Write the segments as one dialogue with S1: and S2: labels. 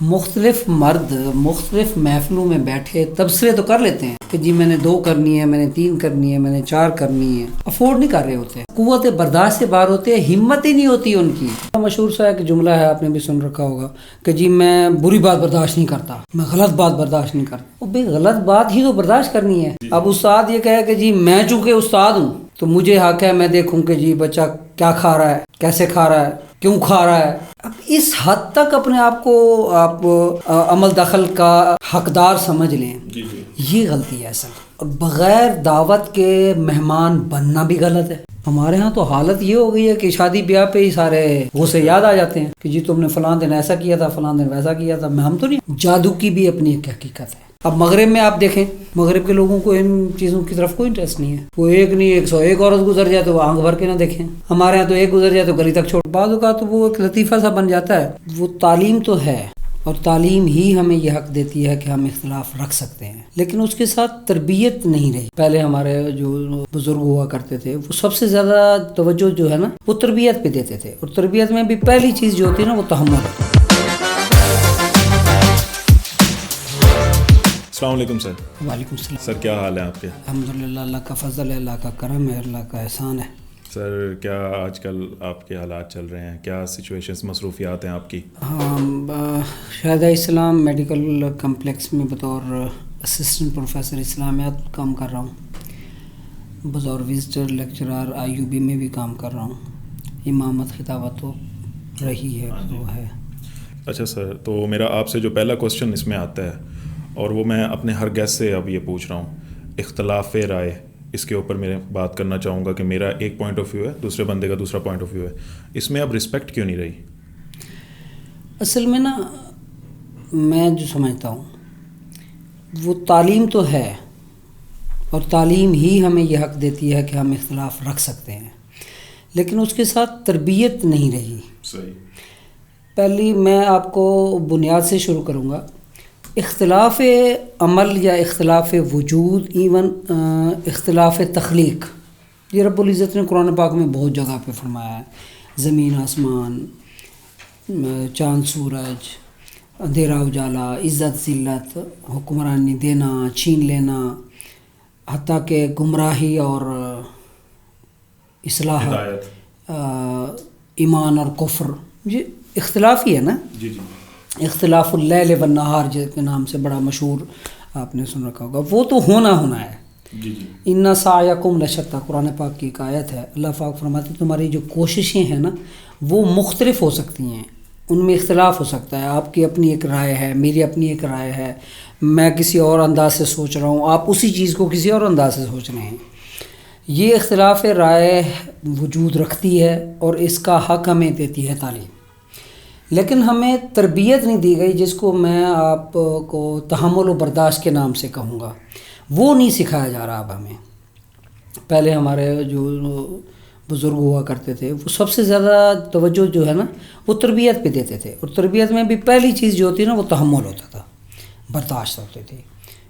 S1: مختلف مرد مختلف محفلوں میں بیٹھے تبصرے تو کر لیتے ہیں کہ جی میں نے 2 کرنی ہے، میں نے 3 کرنی ہے، میں نے 4 کرنی ہے، افورڈ نہیں کر رہے ہوتے، قوت برداشت سے باہر ہوتے ہیں، ہمت ہی نہیں ہوتی ان کی۔ مشہور سا ایک جملہ ہے، آپ نے بھی سن رکھا ہوگا کہ جی میں بری بات برداشت نہیں کرتا، میں غلط بات برداشت نہیں کرتا۔ وہ بھئی غلط بات ہی تو برداشت کرنی ہے۔ اب استاد یہ کہے کہ جی میں چونکہ استاد ہوں تو مجھے حق ہے میں دیکھوں کہ جی بچہ کیا کھا رہا ہے، کیسے کھا رہا ہے، کیوں کھا رہا ہے۔ اب اس حد تک اپنے آپ کو آپ عمل دخل کا حقدار سمجھ لیں، یہ غلطی ہے اصل۔ بغیر دعوت کے مہمان بننا بھی غلط ہے۔ ہمارے ہاں تو حالت یہ ہو گئی ہے کہ شادی بیاہ پہ ہی سارے غصے یاد آ جاتے ہیں کہ جی تم نے فلاں دن ایسا کیا تھا، فلاں دن ویسا کیا تھا۔ ہم تو نہیں، جادو کی بھی اپنی ایک حقیقت ہے۔ اب مغرب میں آپ دیکھیں، مغرب کے لوگوں کو ان چیزوں کی طرف کوئی انٹرسٹ نہیں ہے۔ وہ ایک نہیں 101 عورت گزر جائے تو وہ آنکھ بھر کے نہ دیکھیں۔ ہمارے ہاں تو ایک گزر جائے تو گلی تک چھوڑ، بعض اوقات تو وہ ایک لطیفہ سا بن جاتا ہے۔ وہ تعلیم تو ہے اور تعلیم ہی ہمیں یہ حق دیتی ہے کہ ہم اختلاف رکھ سکتے ہیں، لیکن اس کے ساتھ تربیت نہیں رہی۔ پہلے ہمارے جو بزرگ ہوا کرتے تھے وہ سب سے زیادہ توجہ جو ہے نا وہ تربیت پہ دیتے تھے، اور تربیت میں بھی پہلی چیز جو ہوتی ہے نا وہ تحمل ہوتی ہے۔
S2: السلام علیکم سر۔
S1: وعلیکم السلام
S2: سر، کیا حال ہے آپ کے؟
S1: الحمدللہ، اللہ کا فضل ہے، اللہ کا کرم ہے، اللہ کا احسان ہے۔
S2: سر، کیا آج کل آپ کے حالات چل رہے ہیں؟ کیا سچویشنز، مصروفیات ہیں آپ کی؟
S1: ہاں، شہدہ اسلام میڈیکل کمپلیکس میں بطور اسسٹنٹ پروفیسر اسلامیات کام کر رہا ہوں، بطور وزٹر لیکچرار IUB میں بھی کام کر رہا ہوں۔ امامت خطابت تو رہی ہے وہ ہے۔
S2: اچھا سر، تو میرا آپ سے جو پہلا کوسچن اس میں آتا ہے، اور وہ میں اپنے ہر گیسٹ سے اب یہ پوچھ رہا ہوں، اختلاف رائے، اس کے اوپر میں بات کرنا چاہوں گا کہ میرا ایک پوائنٹ آف ویو ہے، دوسرے بندے کا دوسرا پوائنٹ آف ویو ہے، اس میں اب رسپیکٹ کیوں نہیں رہی؟
S1: اصل میں نا، میں جو سمجھتا ہوں وہ تعلیم تو ہے، اور تعلیم ہی ہمیں یہ حق دیتی ہے کہ ہم اختلاف رکھ سکتے ہیں، لیکن اس کے ساتھ تربیت نہیں رہی۔
S2: صحیح۔
S1: پہلی میں آپ کو بنیاد سے شروع کروں گا۔ اختلاف عمل یا اختلاف وجود، ایون اختلاف تخلیق، یہ رب العزت نے قرآن پاک میں بہت جگہ پہ فرمایا ہے۔ زمین آسمان، چاند سورج، اندھیرا اجالا، عزت ذلت، حکمرانی دینا چھین لینا، حتیٰ کہ گمراہی اور اصلاح، ایمان اور کفر، یہ اختلاف ہی ہے نا۔
S2: جی جی۔
S1: اختلاف اللیل والنہار جس کے نام سے بڑا مشہور آپ نے سن رکھا ہوگا، وہ تو ہونا ہے۔
S2: جی جی۔
S1: ان سعیکم لشتی، قرآن پاک کی ایک آیت ہے، اللہ پاک فرماتے ہیں تمہاری جو کوششیں ہیں نا وہ مختلف ہو سکتی ہیں، ان میں اختلاف ہو سکتا ہے۔ آپ کی اپنی ایک رائے ہے، میری اپنی ایک رائے ہے، میں کسی اور انداز سے سوچ رہا ہوں، آپ اسی چیز کو کسی اور انداز سے سوچ رہے ہیں۔ یہ اختلاف رائے وجود رکھتی ہے اور اس کا حق ہمیں دیتی ہے تعلیم، لیکن ہمیں تربیت نہیں دی گئی، جس کو میں آپ کو تحمل و برداشت کے نام سے کہوں گا، وہ نہیں سکھایا جا رہا اب ہمیں۔ پہلے ہمارے جو بزرگ ہوا کرتے تھے وہ سب سے زیادہ توجہ جو ہے نا وہ تربیت پہ دیتے تھے، اور تربیت میں بھی پہلی چیز جو ہوتی ہے نا وہ تحمل ہوتا تھا، برداشت ہوتی تھی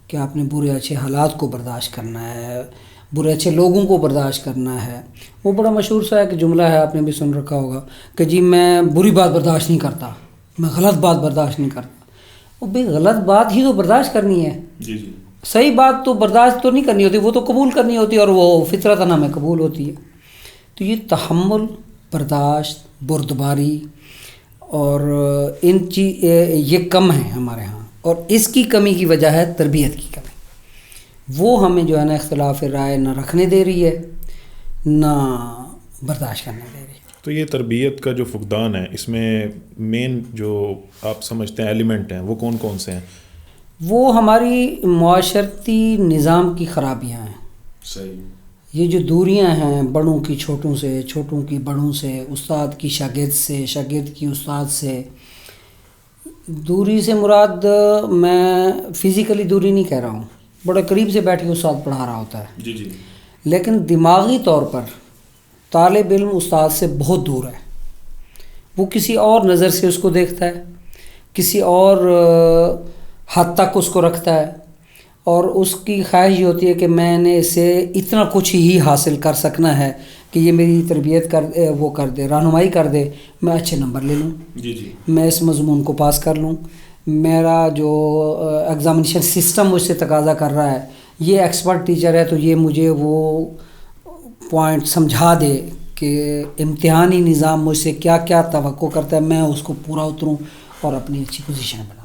S1: کہ آپ نے برے اچھے حالات کو برداشت کرنا ہے، برے اچھے لوگوں کو برداشت کرنا ہے۔ وہ بڑا مشہور سا ایک جملہ ہے، آپ نے بھی سن رکھا ہوگا کہ جی میں بری بات برداشت نہیں کرتا، میں غلط بات برداشت نہیں کرتا۔ وہ بھئی غلط بات ہی تو برداشت کرنی ہے۔
S2: جی جی۔
S1: صحیح بات تو برداشت تو نہیں کرنی ہوتی، وہ تو قبول کرنی ہوتی ہے، اور وہ فطرتاً ہمیں قبول ہوتی ہے۔ تو یہ تحمل، برداشت، بردباری اور یہ کم ہے ہمارے ہاں، اور اس کی کمی کی وجہ ہے تربیت کی کمی۔ وہ ہمیں جو ہے نا اختلاف رائے نہ رکھنے دے رہی ہے، نہ برداشت کرنے دے رہی ہے۔
S2: تو یہ تربیت کا جو فقدان ہے، اس میں مین جو آپ سمجھتے ہیں ایلیمنٹ ہیں وہ کون کون سے ہیں؟
S1: وہ ہماری معاشرتی نظام کی خرابیاں ہیں۔
S2: صحیح۔
S1: یہ جو دوریاں ہیں بڑوں کی چھوٹوں سے، چھوٹوں کی بڑوں سے، استاد کی شاگرد سے، شاگرد کی استاد سے۔ دوری سے مراد میں فزیکلی دوری نہیں کہہ رہا ہوں، بڑے قریب سے بیٹھ کے استاد پڑھا رہا ہوتا ہے،
S2: جی جی،
S1: لیکن دماغی طور پر طالب علم استاد سے بہت دور ہے۔ وہ کسی اور نظر سے اس کو دیکھتا ہے، کسی اور حد تک اس کو رکھتا ہے، اور اس کی خواہش یہ ہوتی ہے کہ میں نے اسے اتنا کچھ ہی حاصل کر سکنا ہے کہ یہ میری تربیت کر دے، رہنمائی کر دے، میں اچھے نمبر لے لوں،
S2: جی جی،
S1: میں اس مضمون کو پاس کر لوں، میرا جو ایگزامینیشن سسٹم مجھ سے تقاضا کر رہا ہے، یہ ایکسپرٹ ٹیچر ہے تو یہ مجھے وہ پوائنٹ سمجھا دے کہ امتحانی نظام مجھ سے کیا کیا توقع کرتا ہے، میں اس کو پورا اتروں اور اپنی اچھی پوزیشن بنا لوں۔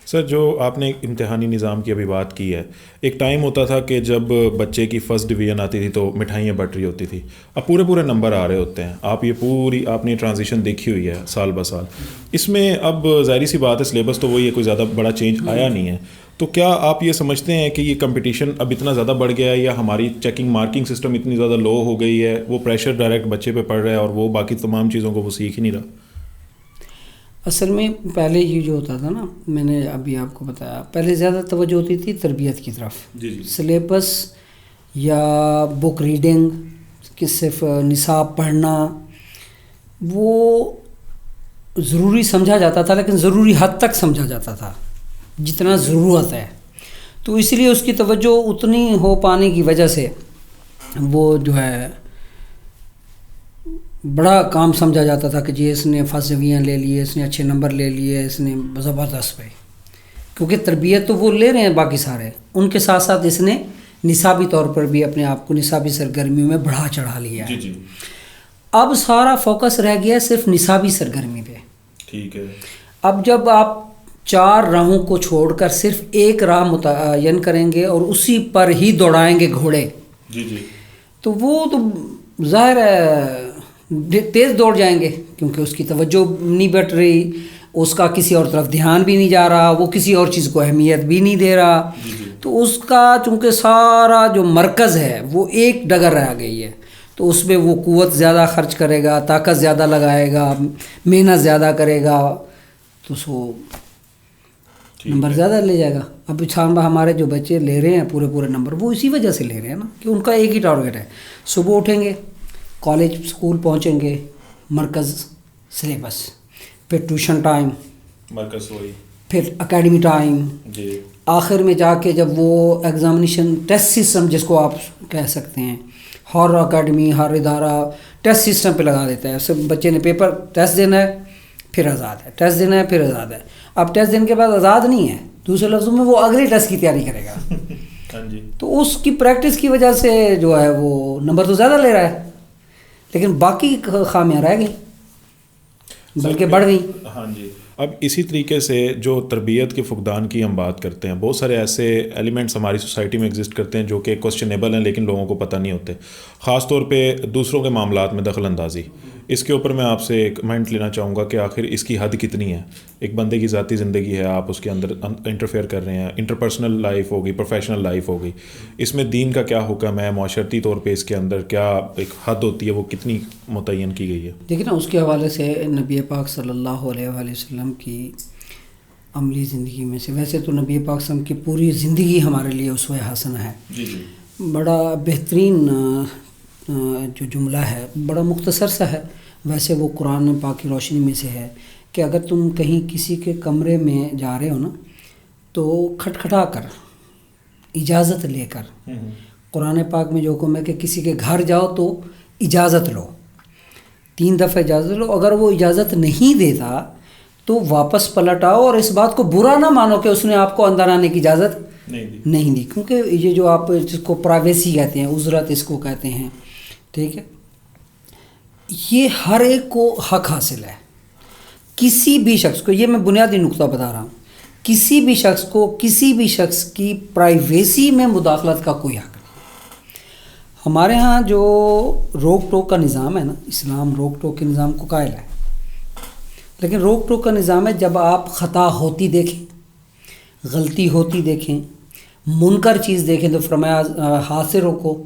S2: سر، جو آپ نے امتحانی نظام کی ابھی بات کی ہے، ایک ٹائم ہوتا تھا کہ جب بچے کی فرسٹ ڈویژن آتی تھی تو مٹھائیاں بٹ رہی ہوتی تھی، اب پورے نمبر آ رہے ہوتے ہیں۔ آپ نے ٹرانزیشن دیکھی ہوئی ہے سال بہ سال، اس میں اب ظاہری سی بات ہے سلیبس تو وہی ہے، کوئی زیادہ بڑا چینج آیا نہیں ہے، تو کیا آپ یہ سمجھتے ہیں کہ یہ کمپٹیشن اب اتنا زیادہ بڑھ گیا ہے، یا ہماری چیکنگ مارکنگ سسٹم اتنی زیادہ لو ہو گئی ہے، وہ پریشر ڈائریکٹ بچے پہ پڑ رہا ہے اور وہ باقی تمام چیزوں کو وہ سیکھ ہی نہیں رہا؟
S1: اصل میں پہلے یہ جو ہوتا تھا نا، میں نے ابھی آپ کو بتایا، پہلے زیادہ توجہ ہوتی تھی تربیت کی طرف، سلیبس یا بک ریڈنگ کہ صرف نصاب پڑھنا وہ ضروری سمجھا جاتا تھا، لیکن ضروری حد تک سمجھا جاتا تھا جتنا ضرورت ہے، تو اس لیے اس کی توجہ اتنی ہو پانے کی وجہ سے وہ جو ہے بڑا کام سمجھا جاتا تھا کہ جی اس نے فرسٹ ڈویژن لے لیے، اس نے اچھے نمبر لے لیے، اس نے زبردست بھائی، کیونکہ تربیت تو وہ لے رہے ہیں باقی سارے، ان کے ساتھ ساتھ اس نے نصابی طور پر بھی اپنے آپ کو نصابی سرگرمیوں میں بڑھا چڑھا لیا ہے۔ اب سارا فوکس رہ گیا صرف نصابی سرگرمی پہ۔
S2: ٹھیک ہے،
S1: اب جب آپ 4 راہوں کو چھوڑ کر صرف ایک راہ متعین کریں گے اور اسی پر ہی دوڑائیں گے گھوڑے، تو وہ تو ظاہر ہے تیز دوڑ جائیں گے، کیونکہ اس کی توجہ نہیں بٹ رہی، اس کا کسی اور طرف دھیان بھی نہیں جا رہا، وہ کسی اور چیز کو اہمیت بھی نہیں دے رہا، تو اس کا چونکہ سارا جو مرکز ہے وہ ایک ڈگر رہ گئی ہے، تو اس میں وہ قوت زیادہ خرچ کرے گا، طاقت زیادہ لگائے گا، محنت زیادہ کرے گا، تو سو نمبر زیادہ لے جائے گا۔ اب ہمارے جو بچے لے رہے ہیں پورے نمبر، وہ اسی وجہ سے لے رہے ہیں نا کہ ان کا ایک ہی ٹارگیٹ ہے، صبح اٹھیں گے، کالج اسکول پہنچیں گے، مرکز سلیبس، پھر ٹیوشن ٹائم،
S2: مرکز ہوئی،
S1: پھر اکیڈمی ٹائم، آخر میں جا کے جب وہ ایگزامینیشن ٹیسٹ سسٹم جس کو آپ کہہ سکتے ہیں، ہر اکیڈمی ہر ادارہ ٹیسٹ سسٹم پہ لگا دیتا ہے، سب بچے نے پیپر ٹیسٹ دینا ہے پھر آزاد ہے، ٹیسٹ دینا ہے پھر آزاد ہے۔ اب ٹیسٹ دینے کے بعد آزاد نہیں ہے، دوسرے لفظوں میں وہ اگلے ٹیسٹ کی تیاری کرے گا، تو اس کی پریکٹس کی وجہ سے جو ہے وہ نمبر تو زیادہ لے رہا ہے، لیکن باقی خامیاں رہ گئیں بلکہ بڑھ گئیں۔
S2: ہاں جی، اب اسی طریقے سے جو تربیت کے فقدان کی ہم بات کرتے ہیں، بہت سارے ایسے ایلیمنٹس ہماری سوسائٹی میں ایگزسٹ کرتے ہیں جو کہ کوسچنیبل ہیں لیکن لوگوں کو پتہ نہیں ہوتے، خاص طور پہ دوسروں کے معاملات میں دخل اندازی۔ اس کے اوپر میں آپ سے ایک کمنٹ لینا چاہوں گا کہ آخر اس کی حد کتنی ہے؟ ایک بندے کی ذاتی زندگی ہے، آپ اس کے اندر انٹرفیئر کر رہے ہیں، انٹرپرسنل لائف ہوگی، پروفیشنل لائف ہوگی، اس میں دین کا کیا حکم ہے، معاشرتی طور پہ اس کے اندر کیا ایک حد ہوتی ہے، وہ کتنی متعین کی گئی ہے؟
S1: دیکھیں نا، اس کے حوالے سے نبی پاک صلی اللہ علیہ وآلہ وسلم کی عملی زندگی میں سے، ویسے تو نبی پاک صلی اللہ علیہ وسلم کی پوری زندگی ہمارے لیے اسوہ حسنہ ہے، بڑا بہترین جو جملہ ہے، بڑا مختصر سا ہے، ویسے وہ قرآن پاک کی روشنی میں سے ہے کہ اگر تم کہیں کسی کے کمرے میں جا رہے ہو نا تو کھٹکھٹا کر، اجازت لے کر، قرآن پاک میں جو حکم ہے کہ کسی کے گھر جاؤ تو اجازت لو، 3 دفعہ اجازت لو، اگر وہ اجازت نہیں دیتا تو واپس پلٹ آؤ، اور اس بات کو برا نہ مانو کہ اس نے آپ کو اندر آنے کی اجازت نہیں دی، کیونکہ یہ جو آپ جس کو پرائیویسی کہتے ہیں، عذرت اس کو کہتے ہیں، ٹھیک ہے، یہ ہر ایک کو حق حاصل ہے، کسی بھی شخص کو، یہ میں بنیادی نقطہ بتا رہا ہوں، کسی بھی شخص کو کسی بھی شخص کی پرائیویسی میں مداخلت کا کوئی حق نہیں۔ ہمارے ہاں جو روک ٹوک کا نظام ہے نا، اسلام روک ٹوک کے نظام کو قائل ہے، لیکن روک ٹوک کا نظام ہے جب آپ خطا ہوتی دیکھیں، غلطی ہوتی دیکھیں، منکر چیز دیکھیں تو فرمایا ہاتھ سے روکو،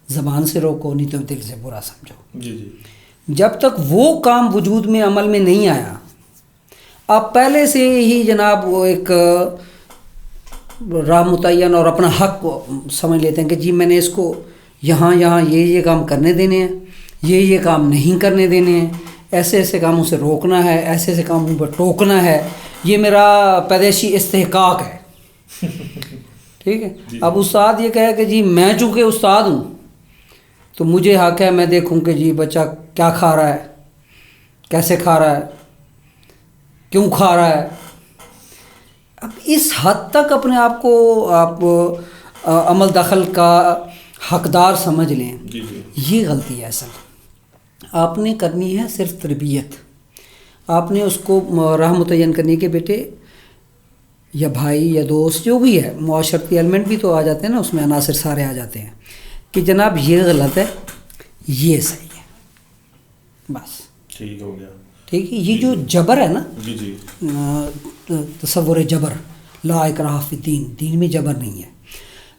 S1: زبان سے روکو، نہیں تو دل سے برا سمجھو۔ جب تک وہ کام وجود میں عمل میں نہیں آیا، آپ پہلے سے ہی جناب وہ ایک راہ متعین اور اپنا حق سمجھ لیتے ہیں کہ جی میں نے اس کو یہاں یہ کام کرنے دینے ہیں، یہ کام نہیں کرنے دینے ہیں، ایسے ایسے کاموں سے روکنا ہے، ایسے ایسے کاموں پر ٹوکنا ہے، یہ میرا پیدائشی استحقاق ہے، ٹھیک ہے۔ اب استاد یہ کہے کہ جی میں چونکہ استاد ہوں تو مجھے حق ہے میں دیکھوں کہ جی بچہ کیا کھا رہا ہے، کیسے کھا رہا ہے، کیوں کھا رہا ہے، اب اس حد تک اپنے آپ کو آپ عمل دخل کا حقدار سمجھ لیں، یہ غلطی ہے اصل. آپ نے کرنی ہے صرف تربیت. آپ نے اس کو راہ متعین کرنی کہ بیٹے یا بھائی یا دوست جو بھی ہے، معاشرتی ایلیمنٹ بھی تو آ جاتے ہیں نا، اس میں عناصر سارے آ جاتے ہیں کہ جناب یہ غلط ہے، یہ صحیح ہے، بس
S2: ٹھیک ہو گیا.
S1: ٹھیک ہے. یہ جو جبر ہے نا،
S2: جی
S1: تصور جبر، لا اکراہ فی الدین، دین میں جبر نہیں ہے.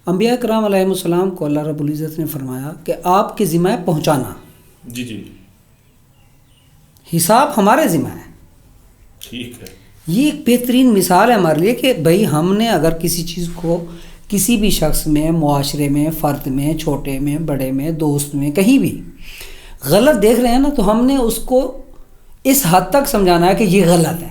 S1: انبیاء کرام علیہ السلام کو اللہ رب العزت نے فرمایا کہ آپ کے ذمہ ہے پہنچانا،
S2: جی
S1: حساب ہمارے ذمہ ہے.
S2: ٹھیک ہے.
S1: یہ ایک بہترین مثال ہے ہمارے لیے کہ بھائی ہم نے اگر کسی چیز کو کسی بھی شخص میں، معاشرے میں، فرد میں، چھوٹے میں، بڑے میں، دوست میں، کہیں بھی غلط دیکھ رہے ہیں نا، تو ہم نے اس کو اس حد تک سمجھانا ہے کہ یہ غلط ہے،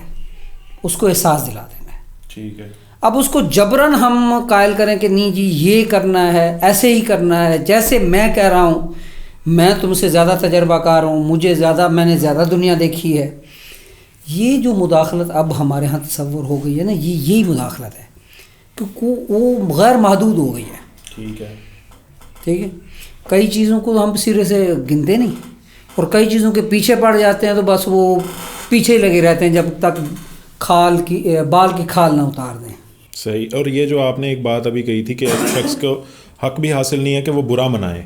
S1: اس کو احساس دلا دینا ہے.
S2: ٹھیک ہے.
S1: اب اس کو جبراً ہم قائل کریں کہ نہیں جی یہ کرنا ہے، ایسے ہی کرنا ہے جیسے میں کہہ رہا ہوں، میں تم سے زیادہ تجربہ کار ہوں، میں نے زیادہ دنیا دیکھی ہے. یہ جو مداخلت اب ہمارے ہاں تصور ہو گئی ہے نا، یہی مداخلت ہے کہ وہ غیر محدود ہو گئی ہے.
S2: ٹھیک ہے.
S1: ٹھیک ہے. کئی چیزوں کو ہم سرے سے گنتے نہیں، اور کئی چیزوں کے پیچھے پڑ جاتے ہیں تو بس وہ پیچھے ہی لگے رہتے ہیں جب تک بال کی کھال نہ اتار دیں.
S2: صحیح. اور یہ جو آپ نے ایک بات ابھی کہی تھی کہ ایک شخص کو حق بھی حاصل نہیں ہے کہ وہ برا منائے،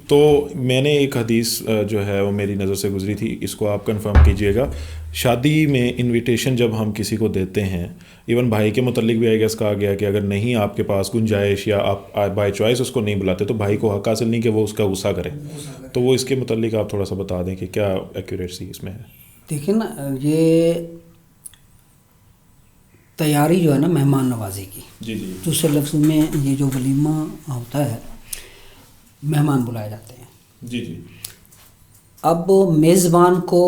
S2: تو میں نے ایک حدیث جو ہے وہ میری نظر سے گزری تھی، اس کو آپ کنفرم کیجئے گا. شادی میں انویٹیشن جب ہم کسی کو دیتے ہیں، ایون بھائی کے متعلق بھی آئی گیس کہا گیا کہ اگر نہیں آپ کے پاس گنجائش یا آپ بائی چوائس اس کو نہیں بلاتے تو بھائی کو حق حاصل نہیں کہ وہ اس کا غصہ کرے. تو وہ اس کے متعلق آپ تھوڑا سا بتا دیں کہ کیا ایکوریسی اس میں ہے.
S1: دیکھیں نا، یہ تیاری جو ہے نا مہمان نوازی کی، دوسرے لفظ میں یہ جو ولیمہ ہوتا ہے، مہمان بلائے جاتے ہیں. اب میزبان کو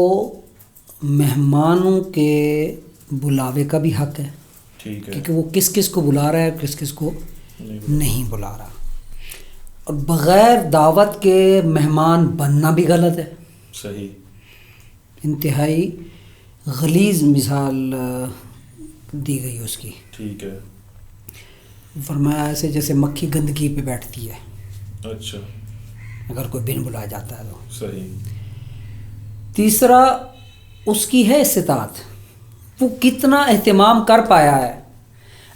S1: مہمانوں کے بلاوے کا بھی حق ہے، کیونکہ وہ کس کس کو بلا رہا ہے، کس کس کو نہیں بلا رہا. اور بغیر دعوت کے مہمان بننا بھی غلط ہے.
S2: صحیح.
S1: انتہائی غلیظ مثال دی گئی اس کی.
S2: ٹھیک ہے.
S1: فرمایا ایسے جیسے مکھی گندگی پہ بیٹھتی ہے.
S2: اچھا.
S1: اگر کوئی بن بلایا جاتا ہے تو.
S2: صحیح.
S1: تیسرا اس کی ہے استطاعت، وہ کتنا اہتمام کر پایا ہے.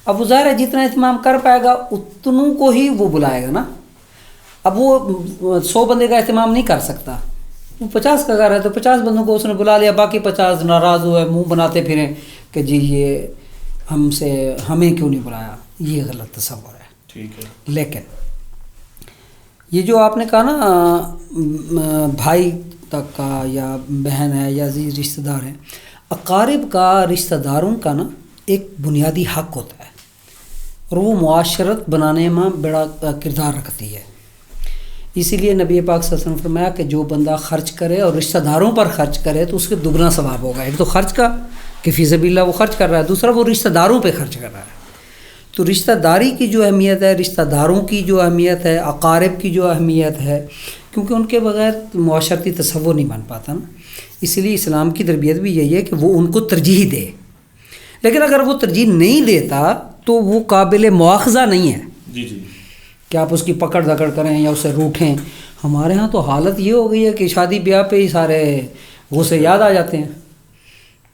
S1: اب وہ ظاہر ہے جتنا اہتمام کر پائے گا اتنوں کو ہی وہ بلائے گا نا. اب وہ 100 بندے کا اہتمام نہیں کر سکتا، وہ 50 کا گھر ہے تو 50 بندوں کو اس نے بلا لیا، باقی 50 ناراض ہوئے منہ بناتے پھریں کہ جی یہ ہمیں کیوں نہیں بلایا. یہ غلط تصور ہے.
S2: ٹھیک ہے.
S1: لیکن یہ جو آپ نے کہا نا بھائی تک کا یا بہن ہے یا عزیز رشتہ دار ہیں، اقارب کا، رشتہ داروں کا نا ایک بنیادی حق ہوتا ہے، اور وہ معاشرت بنانے میں بڑا کردار رکھتی ہے. اسی لیے نبی پاک صلی اللہ علیہ وسلم نے فرمایا کہ جو بندہ خرچ کرے اور رشتہ داروں پر خرچ کرے تو اس کے دگنا ثواب ہوگا. ایک تو خرچ کا کہ فی سبیل اللہ وہ خرچ کر رہا ہے، دوسرا وہ رشتہ داروں پہ خرچ کر رہا ہے. تو رشتہ داری کی جو اہمیت ہے، رشتہ داروں کی جو اہمیت ہے، اقارب کی جو اہمیت ہے، کیونکہ ان کے بغیر معاشرتی تصور نہیں بن پاتا نا. اسی لیے اسلام کی تربیت بھی یہی ہے کہ وہ ان کو ترجیح دے. لیکن اگر وہ ترجیح نہیں دیتا تو وہ قابل مواخذہ نہیں ہے کہ آپ اس کی پکڑ دکڑ کریں یا اسے روٹھیں. ہمارے ہاں تو حالت یہ ہو گئی ہے کہ شادی بیاہ پہ ہی سارے غصے یاد آ جاتے ہیں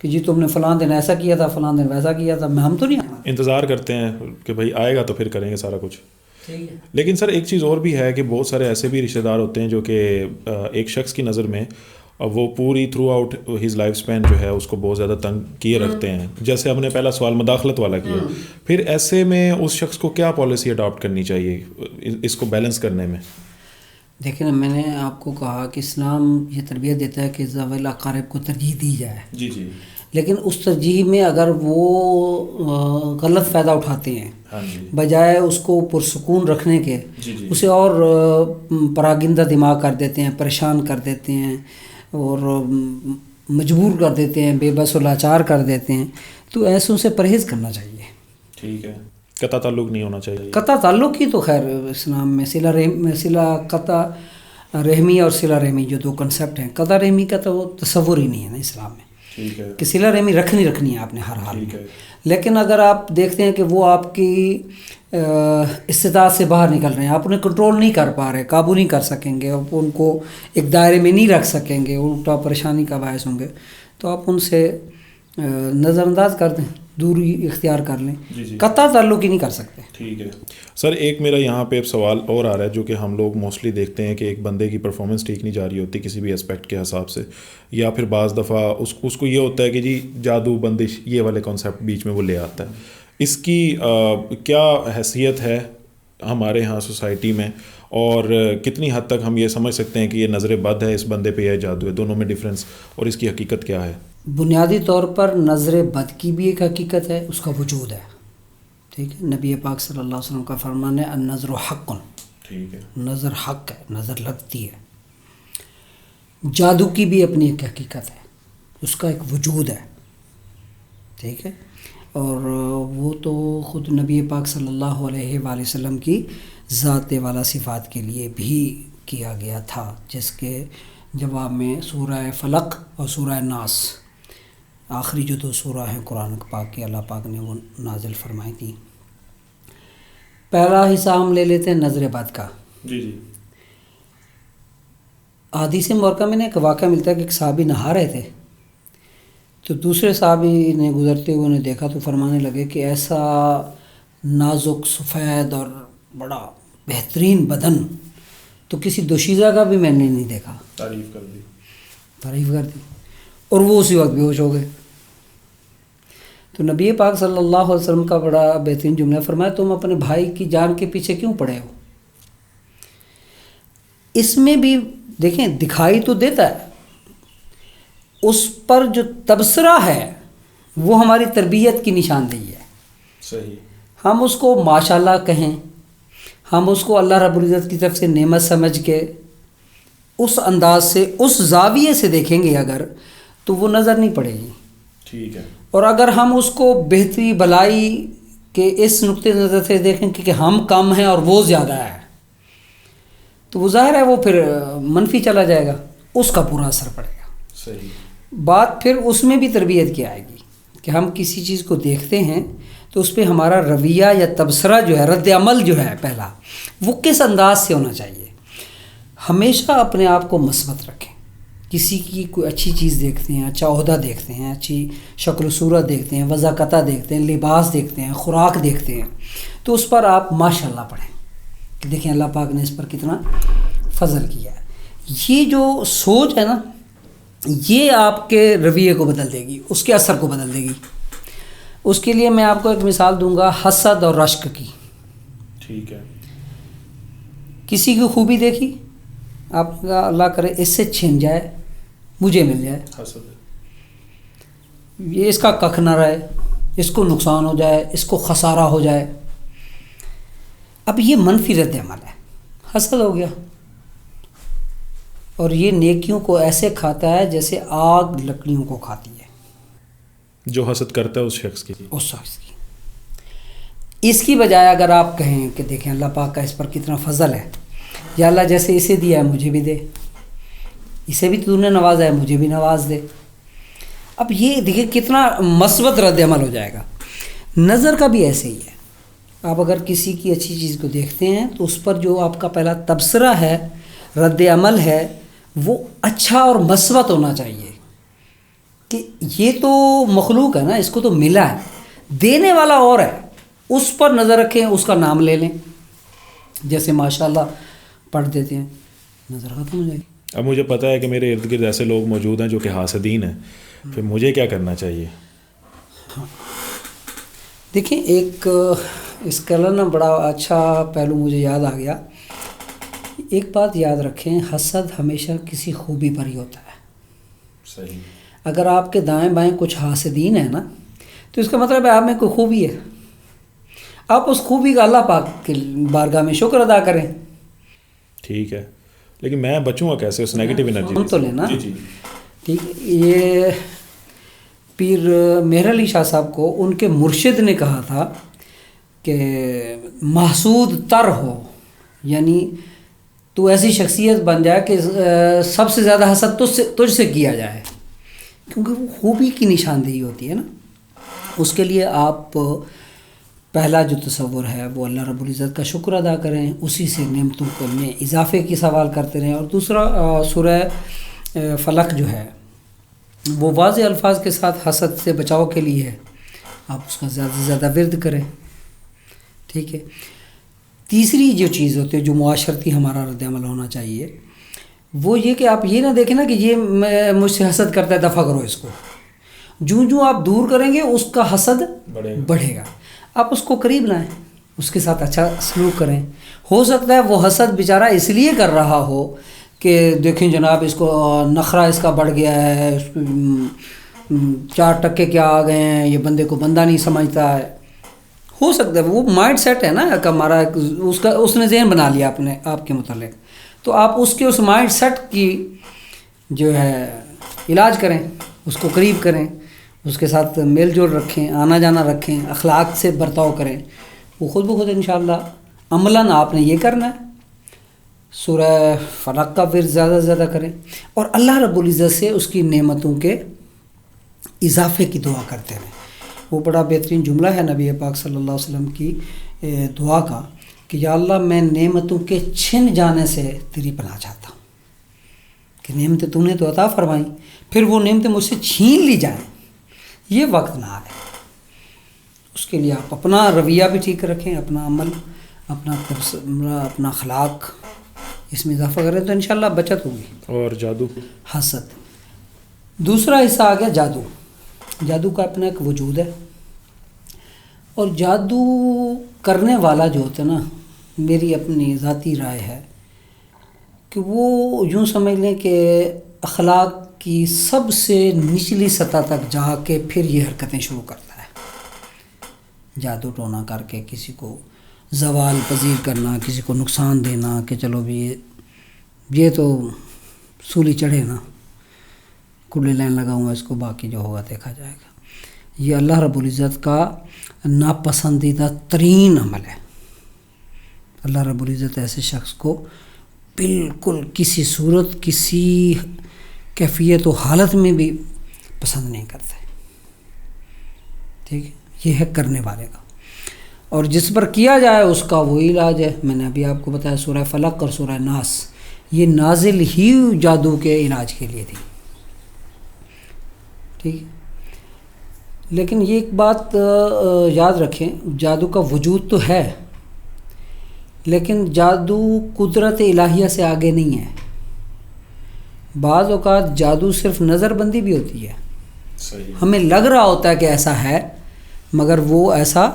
S1: کہ جی تم نے فلاں دن ایسا کیا تھا، فلاں دن ویسا کیا تھا. ہم تو نہیں
S2: انتظار کرتے ہیں کہ بھائی آئے گا تو پھر کریں گے سارا کچھ. لیکن سر ایک چیز اور بھی ہے کہ بہت سارے ایسے بھی رشتہ دار ہوتے ہیں جو کہ ایک شخص کی نظر میں وہ پوری تھرو آؤٹ ہز لائف سپین جو ہے اس کو بہت زیادہ تنگ کیے رکھتے ہیں. جیسے ہم نے پہلا سوال مداخلت والا کیا، پھر ایسے میں اس شخص کو کیا پالیسی اڈاپٹ کرنی چاہیے اس کو بیلنس کرنے میں؟
S1: دیکھیں نا، میں نے آپ کو کہا کہ اسلام یہ تربیت دیتا ہے کہ ذوی الاقارب کو ترجیح دی جائے. لیکن اس ترجیح میں اگر وہ غلط فائدہ اٹھاتے ہیں، بجائے اس کو پرسکون رکھنے کے اسے اور پراگندہ دماغ کر دیتے ہیں، پریشان کر دیتے ہیں اور مجبور کر دیتے ہیں، بے بس و لاچار کر دیتے ہیں، تو ایسوں سے پرہیز کرنا چاہیے.
S2: ٹھیک ہے. قطع تعلق نہیں ہونا چاہیے. قطع
S1: تعلق کی تو خیر اسلام میں قطع رحمی اور صلہ رحمی جو دو کنسیپٹ ہیں، قطع رحمی کا تو وہ تصور ہی نہیں ہے نا اسلام میں کہ صلہ رحمی رکھنی ہے آپ نے ہر حال میں. لیکن اگر آپ دیکھتے ہیں کہ وہ آپ کی استطاعت سے باہر نکل رہے ہیں، آپ انہیں کنٹرول نہیں کر پا رہے، قابو نہیں کر سکیں گے، آپ ان کو ایک دائرے میں نہیں رکھ سکیں گے، الٹا پریشانی کا باعث ہوں گے، تو آپ ان سے نظر انداز کر دیں، دوری اختیار کر لیں، قطع تعلق ہی نہیں کر سکتے.
S2: ٹھیک ہے سر. ایک میرا یہاں پہ سوال اور آ رہا ہے جو کہ ہم لوگ موسٹلی دیکھتے ہیں کہ ایک بندے کی پرفارمنس ٹھیک نہیں جا رہی ہوتی کسی بھی اسپیکٹ کے حساب سے، یا پھر بعض دفعہ اس کو یہ ہوتا ہے کہ جی جادو بندش یہ والے کانسیپٹ بیچ میں وہ لے آتا ہے. اس کی کیا حیثیت ہے ہمارے ہاں سوسائٹی میں، اور کتنی حد تک ہم یہ سمجھ سکتے ہیں کہ یہ نظر بد ہے اس بندے پہ یا جادو ہے؟ دونوں میں ڈفرینس اور اس کی حقیقت کیا ہے؟
S1: بنیادی طور پر نظر بد کی بھی ایک حقیقت ہے، اس کا وجود ہے. ٹھیک ہے، نبی پاک صلی اللہ علیہ وسلم کا فرمان ہے النظر حق.
S2: ٹھیک ہے،
S1: نظر حق ہے، نظر لگتی ہے. جادو کی بھی اپنی ایک حقیقت ہے، اس کا ایک وجود ہے. ٹھیک ہے، اور وہ تو خود نبی پاک صلی اللہ علیہ وآلہ وسلم کی ذات والا صفات کے لیے بھی کیا گیا تھا، جس کے جواب میں سورہ فلق اور سورہ ناس، آخری جو دو سورہ ہیں قرآن پاک کی، اللہ پاک نے وہ نازل فرمائی تھی. پہلا حصہ ہم لے لیتے ہیں نظر بد کا.
S2: جی.
S1: حدیث مبارکہ میں نے ایک واقعہ ملتا ہے کہ ایک صحابی نہا رہے تھے، تو دوسرے صحابی نے گزرتے ہوئے انہیں دیکھا تو فرمانے لگے کہ ایسا نازک سفید اور بڑا بہترین بدن تو کسی دوشیزہ کا بھی میں نے نہیں دیکھا.
S2: تعریف کر دی
S1: اور وہ اسی وقت بے ہوش ہو گئے. تو نبی پاک صلی اللہ علیہ وسلم کا بڑا بہترین جملہ فرمایا تم اپنے بھائی کی جان کے پیچھے کیوں پڑے ہو؟ اس میں بھی دیکھیں دکھائی تو دیتا ہے، اس پر جو تبصرہ ہے وہ ہماری تربیت کی نشاندہی ہے.
S2: صحیح.
S1: ہم اس کو ماشاءاللہ کہیں، ہم اس کو اللہ رب العزت کی طرف سے نعمت سمجھ کے اس انداز سے اس زاویے سے دیکھیں گے اگر، تو وہ نظر نہیں پڑے گی.
S2: ٹھیک ہے.
S1: اور اگر ہم اس کو بہتری بلائی کے اس نقطۂ نظر سے دیکھیں کہ ہم کم ہیں اور وہ زیادہ ہے، تو وہ ظاہر ہے وہ پھر منفی چلا جائے گا، اس کا پورا اثر پڑے گا.
S2: صحیح.
S1: بات پھر اس میں بھی تربیت کی آئے گی کہ ہم کسی چیز کو دیکھتے ہیں تو اس پہ ہمارا رویہ یا تبصرہ جو ہے، رد عمل جو ہے پہلا، وہ کس انداز سے ہونا چاہیے. ہمیشہ اپنے آپ کو مثبت رکھیں. کسی کی کوئی اچھی چیز دیکھتے ہیں، اچھا عہدہ دیکھتے ہیں، اچھی شکل و صورت دیکھتے ہیں، وضاقتہ دیکھتے ہیں، لباس دیکھتے ہیں، خوراک دیکھتے ہیں، تو اس پر آپ ماشاءاللہ پڑھیں کہ دیکھیں اللہ پاک نے اس پر کتنا فضل کیا ہے. یہ جو سوچ ہے نا، یہ آپ کے رویے کو بدل دے گی، اس کے اثر کو بدل دے گی. اس کے لیے میں آپ کو ایک مثال دوں گا حسد اور رشک کی.
S2: ٹھیک ہے.
S1: کسی کی خوبی دیکھی، آپ کا اللہ کرے اس سے چھن جائے، مجھے مل جائے،
S2: حسد.
S1: یہ اس کا ککھ نہ رہے، اس کو نقصان ہو جائے، اس کو خسارہ ہو جائے. اب یہ منفی رد عمل ہے، حسد ہو گیا. اور یہ نیکیوں کو ایسے کھاتا ہے جیسے آگ لکڑیوں کو کھاتی ہے.
S2: جو حسد کرتا ہے اس شخص کی.
S1: اس کی بجائے اگر آپ کہیں کہ دیکھیں اللہ پاک کا اس پر کتنا فضل ہے، یا اللہ جیسے اسے دیا ہے مجھے بھی دے، اسے بھی تو نے نوازا ہے مجھے بھی نواز دے. اب یہ دیکھیں کتنا مثبت رد عمل ہو جائے گا. نظر کا بھی ایسے ہی ہے. آپ اگر کسی کی اچھی چیز کو دیکھتے ہیں تو اس پر جو آپ کا پہلا تبصرہ ہے، رد عمل ہے، وہ اچھا اور مثبت ہونا چاہیے کہ یہ تو مخلوق ہے نا، اس کو تو ملا ہے، دینے والا اور ہے، اس پر نظر رکھیں، اس کا نام لے لیں. جیسے ماشاءاللہ پڑھ دیتے ہیں، نظر ختم ہو جائے گی.
S2: اب مجھے پتہ ہے کہ میرے ارد گرد ایسے لوگ موجود ہیں جو کہ حاسدین ہیں، پھر مجھے کیا کرنا چاہیے؟
S1: دیکھیں ایک اس کا نا بڑا اچھا پہلو مجھے یاد آ گیا. ایک بات یاد رکھیں، حسد ہمیشہ کسی خوبی پر ہی ہوتا ہے.
S2: صحیح.
S1: اگر آپ کے دائیں بائیں کچھ حاسدین ہیں نا، تو اس کا مطلب ہے آپ میں کوئی خوبی ہے. آپ اس خوبی کا اللہ پاک کی بارگاہ میں شکر ادا کریں.
S2: ٹھیک ہے، لیکن میں بچوں گا کیسے اس نیگیٹو انرجی
S1: ہم تو لینا.
S2: جی.
S1: ٹھیک ہے. یہ پیر مہر علی شاہ صاحب کو ان کے مرشد نے کہا تھا کہ محسود تر ہو، یعنی تو ایسی شخصیت بن جائے کہ سب سے زیادہ حسد تجھ سے کیا جائے، کیونکہ وہ خوبی کی نشاندہی ہوتی ہے نا. اس کے لیے آپ پہلا جو تصور ہے وہ اللہ رب العزت کا شکر ادا کریں، اسی سے نعمتوں کو میں اضافے کی سوال کرتے رہیں. اور دوسرا سورہ فلق جو ہے وہ واضح الفاظ کے ساتھ حسد سے بچاؤ کے لیے ہے، آپ اس کا زیادہ سے زیادہ ورد کریں. ٹھیک ہے. تیسری جو چیز ہوتی ہے جو معاشرتی ہمارا رد عمل ہونا چاہیے وہ یہ کہ آپ یہ نہ دیکھیں نا کہ یہ مجھ سے حسد کرتا ہے دفع کرو اس کو. جو آپ دور کریں گے اس کا حسد بڑھے گا. آپ اس کو قریب لائیں، اس کے ساتھ اچھا سلوک کریں. ہو سکتا ہے وہ حسد بیچارہ اس لیے کر رہا ہو کہ دیکھیں جناب اس کو نخرہ اس کا بڑھ گیا ہے، 4 ٹکے کیا آ گئے ہیں، یہ بندے کو بندہ نہیں سمجھتا ہے. ہو سکتا ہے وہ مائنڈ سیٹ ہے نا ہمارا، اس نے ذہن بنا لیا اپنے آپ کے متعلق. تو آپ اس مائنڈ سیٹ کی جو ہے علاج کریں، اس کو قریب کریں، اس کے ساتھ میل جول رکھیں، آنا جانا رکھیں، اخلاق سے برتاؤ کریں. وہ خود بخود انشاءاللہ عملاً آپ نے یہ کرنا ہے. سورہ فلق کا ورد زیادہ سے زیادہ کریں اور اللہ رب العزت سے اس کی نعمتوں کے اضافے کی دعا کرتے رہیں. وہ بڑا بہترین جملہ ہے نبی پاک صلی اللہ علیہ وسلم کی دعا کا کہ یا اللہ میں نعمتوں کے چھن جانے سے تیری پناہ چاہتا ہوں کہ نعمتیں تو نے تو عطا فرمائیں، پھر وہ نعمتیں مجھ سے چھین لی جائیں، یہ وقت نہ آئے. اس کے لیے آپ اپنا رویہ بھی ٹھیک رکھیں، اپنا عمل، اپنا اخلاق اس میں اضافہ کریں تو انشاءاللہ بچت ہوگی.
S2: اور جادو،
S1: حسد. دوسرا حصہ آ گیا جادو. جادو کا اپنا ایک وجود ہے، اور جادو کرنے والا جو ہوتا ہے نا، میری اپنی ذاتی رائے ہے کہ وہ یوں سمجھ لیں کہ اخلاق کی سب سے نچلی سطح تک جا کے پھر یہ حرکتیں شروع کرتا ہے. جادو ٹونا کر کے کسی کو زوال پذیر کرنا، کسی کو نقصان دینا کہ چلو بھی یہ تو سولی چڑھے نا، کھلے لائن لگاؤں گا اس کو، باقی جو ہوگا دیکھا جائے گا. یہ اللہ رب العزت کا ناپسندیدہ ترین عمل ہے. اللہ رب العزت ایسے شخص کو بالکل کسی صورت، کسی کیفیت و حالت میں بھی پسند نہیں کرتے. ٹھیک ہے، یہ ہے کرنے والے کا. اور جس پر کیا جائے اس کا وہی علاج ہے. میں نے ابھی آپ کو بتایا سورہ فلق اور سورہ ناس یہ نازل ہی جادو کے علاج کے لیے تھی. ٹھیک ہے، لیکن یہ ایک بات یاد رکھیں، جادو کا وجود تو ہے لیکن جادو قدرت الہیہ سے آگے نہیں ہے. بعض اوقات جادو صرف نظر بندی بھی ہوتی ہے.
S2: صحیح. ہمیں
S1: ہمیں لگ رہا ہوتا ہے کہ ایسا ہے مگر وہ ایسا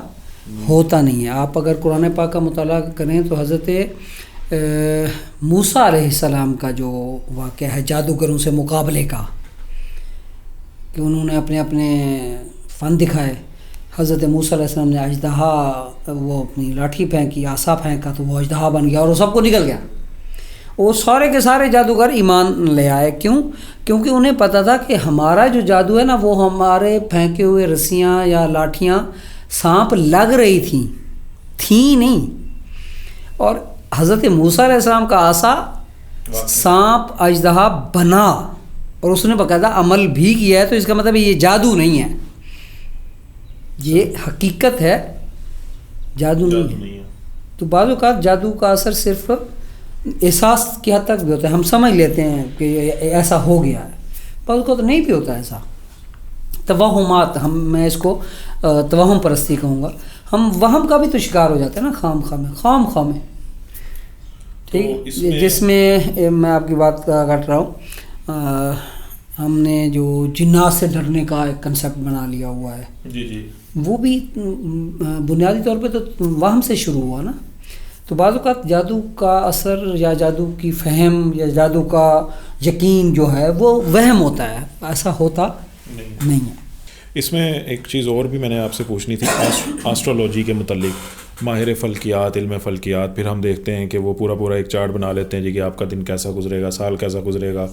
S1: ہوتا نہیں ہے. آپ اگر قرآن پاک کا مطالعہ کریں تو حضرت موسیٰ علیہ السلام کا جو واقعہ ہے جادوگروں سے مقابلے کا، کہ انہوں نے اپنے فن دکھائے. حضرت موسیٰ علیہ السلام نے اژدہا، وہ اپنی لاٹھی پھینکی، عصا پھینکا تو وہ اژدہا بن گیا اور وہ سب کو نکل گیا. وہ سارے کے سارے جادوگر ایمان لے آئے. کیوں؟ کیونکہ انہیں پتہ تھا کہ ہمارا جو جادو ہے نا وہ ہمارے پھینکے ہوئے رسیاں یا لاٹھیاں سانپ لگ رہی تھیں نہیں. اور حضرت موسیٰ علیہ السلام کا عصا سانپ اژدہا بنا اور اس نے باقاعدہ عمل بھی کیا ہے. تو اس کا مطلب یہ جادو نہیں ہے، یہ حقیقت ہے، جادو نہیں ہے. تو بعض اوقات جادو کا اثر صرف احساس کی حد تک بھی ہوتا ہے. ہم سمجھ لیتے ہیں کہ ایسا ہو گیا ہے، بعض اوقات نہیں بھی ہوتا ایسا. توہمات، میں اس کو توہم پرستی کہوں گا. ہم وہم کا بھی تو شکار ہو جاتے ہیں نا، خام خواہ میں. ٹھیک، جس میں میں آپ کی بات کاٹ رہا ہوں، ہم نے جو جنات سے ڈرنے کا ایک کنسیپٹ بنا لیا ہوا ہے،
S2: جی
S1: وہ بھی بنیادی طور پہ تو وہم سے شروع ہوا نا. تو بعض اوقات جادو کا اثر یا جادو کی فہم یا جادو کا یقین جو ہے وہ وہم ہوتا ہے، ایسا ہوتا نہیں ہے.
S2: اس میں ایک چیز اور بھی میں نے آپ سے پوچھنی تھی، آسٹرولوجی کے متعلق. ماہر فلکیات، علم فلکیات، پھر ہم دیکھتے ہیں کہ وہ پورا ایک چارٹ بنا لیتے ہیں جی کہ آپ کا دن کیسا گزرے گا، سال کیسا گزرے گا،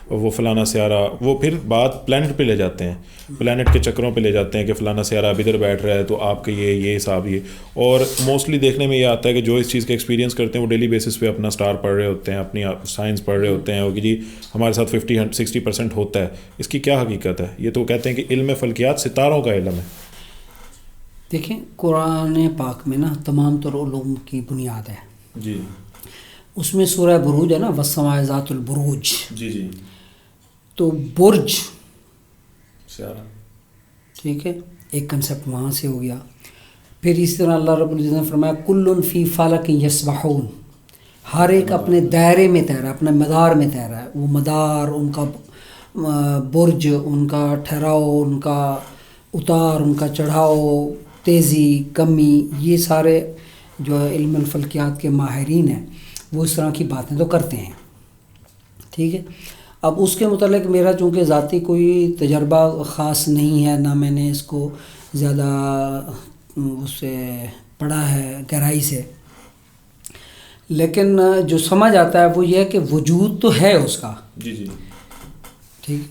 S2: وہ فلانا سیارہ، وہ پھر بات پلانٹ پہ لے جاتے ہیں، پلانٹ کے چکروں پہ لے جاتے ہیں کہ فلانا سیارہ اب ادھر بیٹھ رہا ہے تو آپ کے یہ حساب یہ. اور موسٹلی دیکھنے میں یہ آتا ہے کہ جو اس چیز کا ایکسپیرینس کرتے ہیں وہ ڈیلی بیسس پہ اپنا اسٹار پڑھ رہے ہوتے ہیں، اپنی سائنس پڑھ رہے ہوتے ہیں، اور کہ جی ہمارے ساتھ 50-60% ہوتا ہے. اس کی کیا حقیقت ہے؟ یہ تو کہتے ہیں کہ علم فلکیات ستاروں کا علم ہے.
S1: دیکھیں قرآن پاک میں نا تمام تر علوم کی بنیاد ہے
S2: جی.
S1: اس میں سورہ بروج ہے نا، والسماء ذات البروج.
S2: جی جی.
S1: تو برج
S2: سیارہ،
S1: ٹھیک ہے، ایک کنسیپٹ وہاں سے ہو گیا. پھر اسی طرح اللہ رب العزت نے فرمایا کل فی فلک یسبحون، ہر ایک اپنے دائرے میں تیرا ہے، اپنے مدار میں تیرا ہے. وہ مدار، ان کا برج، ان کا ٹھہراؤ، ان کا اتار، ان کا چڑھاؤ، تیزی کمی، یہ سارے جو علم الفلکیات کے ماہرین ہیں وہ اس طرح کی باتیں تو کرتے ہیں. ٹھیک ہے. اب اس کے متعلق میرا چونکہ ذاتی کوئی تجربہ خاص نہیں ہے، نہ میں نے اس کو زیادہ اس سے پڑھا ہے گہرائی سے، لیکن جو سمجھ آتا ہے وہ یہ ہے کہ وجود تو ہے اس کا.
S2: جی جی.
S1: ٹھیک.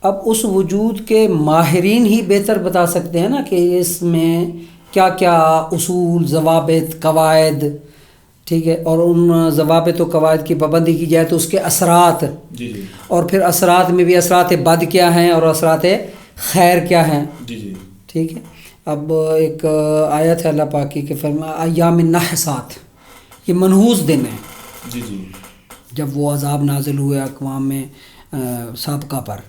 S1: اب اس وجود کے ماہرین ہی بہتر بتا سکتے ہیں نا کہ اس میں کیا کیا اصول، ضوابط، قواعد، ٹھیک ہے، اور ان ضوابط و قواعد کی پابندی کی جائے تو اس کے اثرات،
S2: جی جی.
S1: اور پھر اثرات میں بھی اثرات بد کیا ہیں اور اثرات خیر کیا ہیں.
S2: جی جی.
S1: ٹھیک ہے. اب ایک آیت ہے اللہ پاک کی کہ فرمایا ایام نحسات، یہ منحوس دن ہے.
S2: جی جی.
S1: جب وہ عذاب نازل ہوئے اقوام میں سابقہ پر،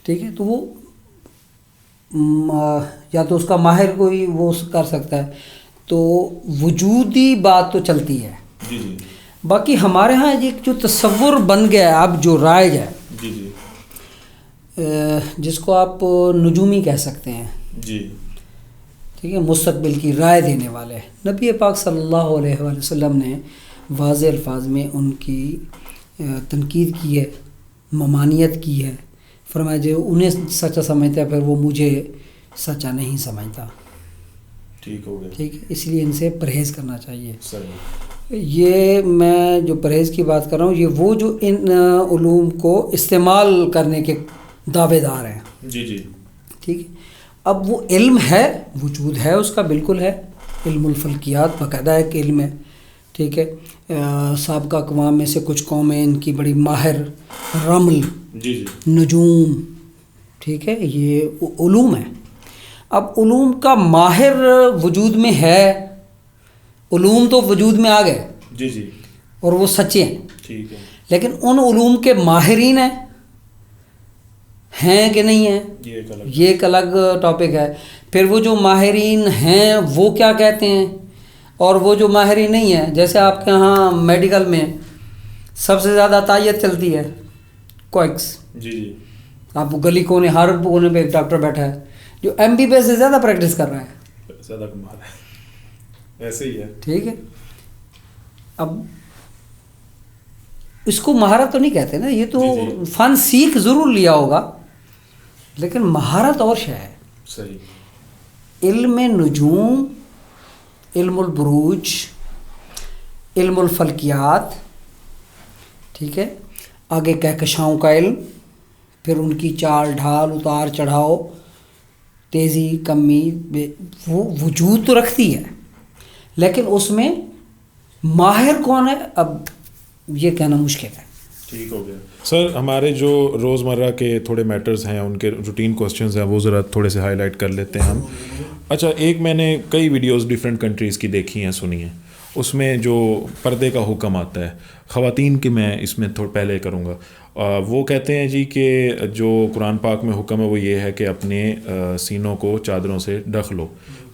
S1: ٹھیک ہے، تو وہ یا تو اس کا ماہر کوئی وہ کر سکتا ہے. تو وجودی بات تو چلتی ہے.
S2: جی جی.
S1: باقی ہمارے ہاں ایک جو تصور بن گیا ہے اب جو رائج ہے،
S2: جی جی.
S1: جس کو آپ نجومی کہہ سکتے ہیں.
S2: جی.
S1: ٹھیک ہے، مستقبل کی رائے دینے والے. نبی پاک صلی اللہ علیہ وآلہ وسلم نے واضح الفاظ میں ان کی تنقید کی ہے، ممانعت کی ہے. فرمایا جو انہیں سچا سمجھتا ہے پھر وہ مجھے سچا نہیں سمجھتا.
S2: ٹھیک ہو گیا.
S1: ٹھیک ہے، اس لیے ان سے پرہیز کرنا چاہیے.
S2: صحیح.
S1: یہ میں جو پرہیز کی بات کر رہا ہوں، یہ وہ جو ان علوم کو استعمال کرنے کے دعوے دار ہیں.
S2: جی جی.
S1: ٹھیک ہے. اب وہ علم ہے، وجود ہے اس کا، بالکل ہے. علم الفلکیات باقاعدہ ایک علم ہے. ٹھیک ہے. سابقہ اقوام میں سے کچھ قومیں ان کی بڑی ماہر، رمل،
S2: جی جی.
S1: نجوم، ٹھیک ہے، یہ علوم ہے. اب علوم کا ماہر وجود میں ہے، علوم تو وجود میں آ گئے.
S2: جی جی.
S1: اور وہ سچے ہیں.
S2: ٹھیک ہے.
S1: لیکن ان علوم کے ماہرین ہیں کہ نہیں ہیں، یہ ایک الگ ٹاپک ہے. پھر وہ جو ماہرین ہیں وہ کیا کہتے ہیں، اور وہ جو ماہرین نہیں ہیں، جیسے آپ کے ہاں میڈیکل میں سب سے زیادہ عطائیت چلتی ہے کوئکس.
S2: جی جی.
S1: آپ گلی کونے، ہر کونے پہ ایک ڈاکٹر بیٹھا ہے جو ایم بی بی ایس سے زیادہ پریکٹس کر رہا ہے.
S2: زیادہ کمال ہے، ایسے ہی ہے.
S1: ٹھیک ہے. اب اس کو مہارت تو نہیں کہتے نا، یہ تو
S2: جی.
S1: فن سیکھ ضرور لیا ہوگا، لیکن مہارت اور شے ہے.
S2: صحیح.
S1: علم نجوم، علم البروج، علم الفلکیات، ٹھیک ہے، آگے کہکشاؤں کا علم، پھر ان کی چال ڈھال، اتار چڑھاؤ، تیزی کمی، وہ وجود تو رکھتی ہے، لیکن اس میں ماہر کون ہے اب یہ کہنا مشکل ہے.
S2: ٹھیک ہو گیا. سر ہمارے جو روزمرہ کے تھوڑے میٹرز ہیں، ان کے روٹین کوسچنز ہیں، وہ ذرا تھوڑے سے ہائی لائٹ کر لیتے ہیں ہم. اچھا، ایک میں نے کئی ویڈیوز ڈیفرنٹ کنٹریز کی دیکھی ہیں، سنی ہیں. اس میں جو پردے کا حکم آتا ہے خواتین کے، میں اس میں تھوڑا پہلے کروں گا. وہ کہتے ہیں جی کہ جو قرآن پاک میں حکم ہے وہ یہ ہے کہ اپنے سینوں کو چادروں سے ڈھک لو.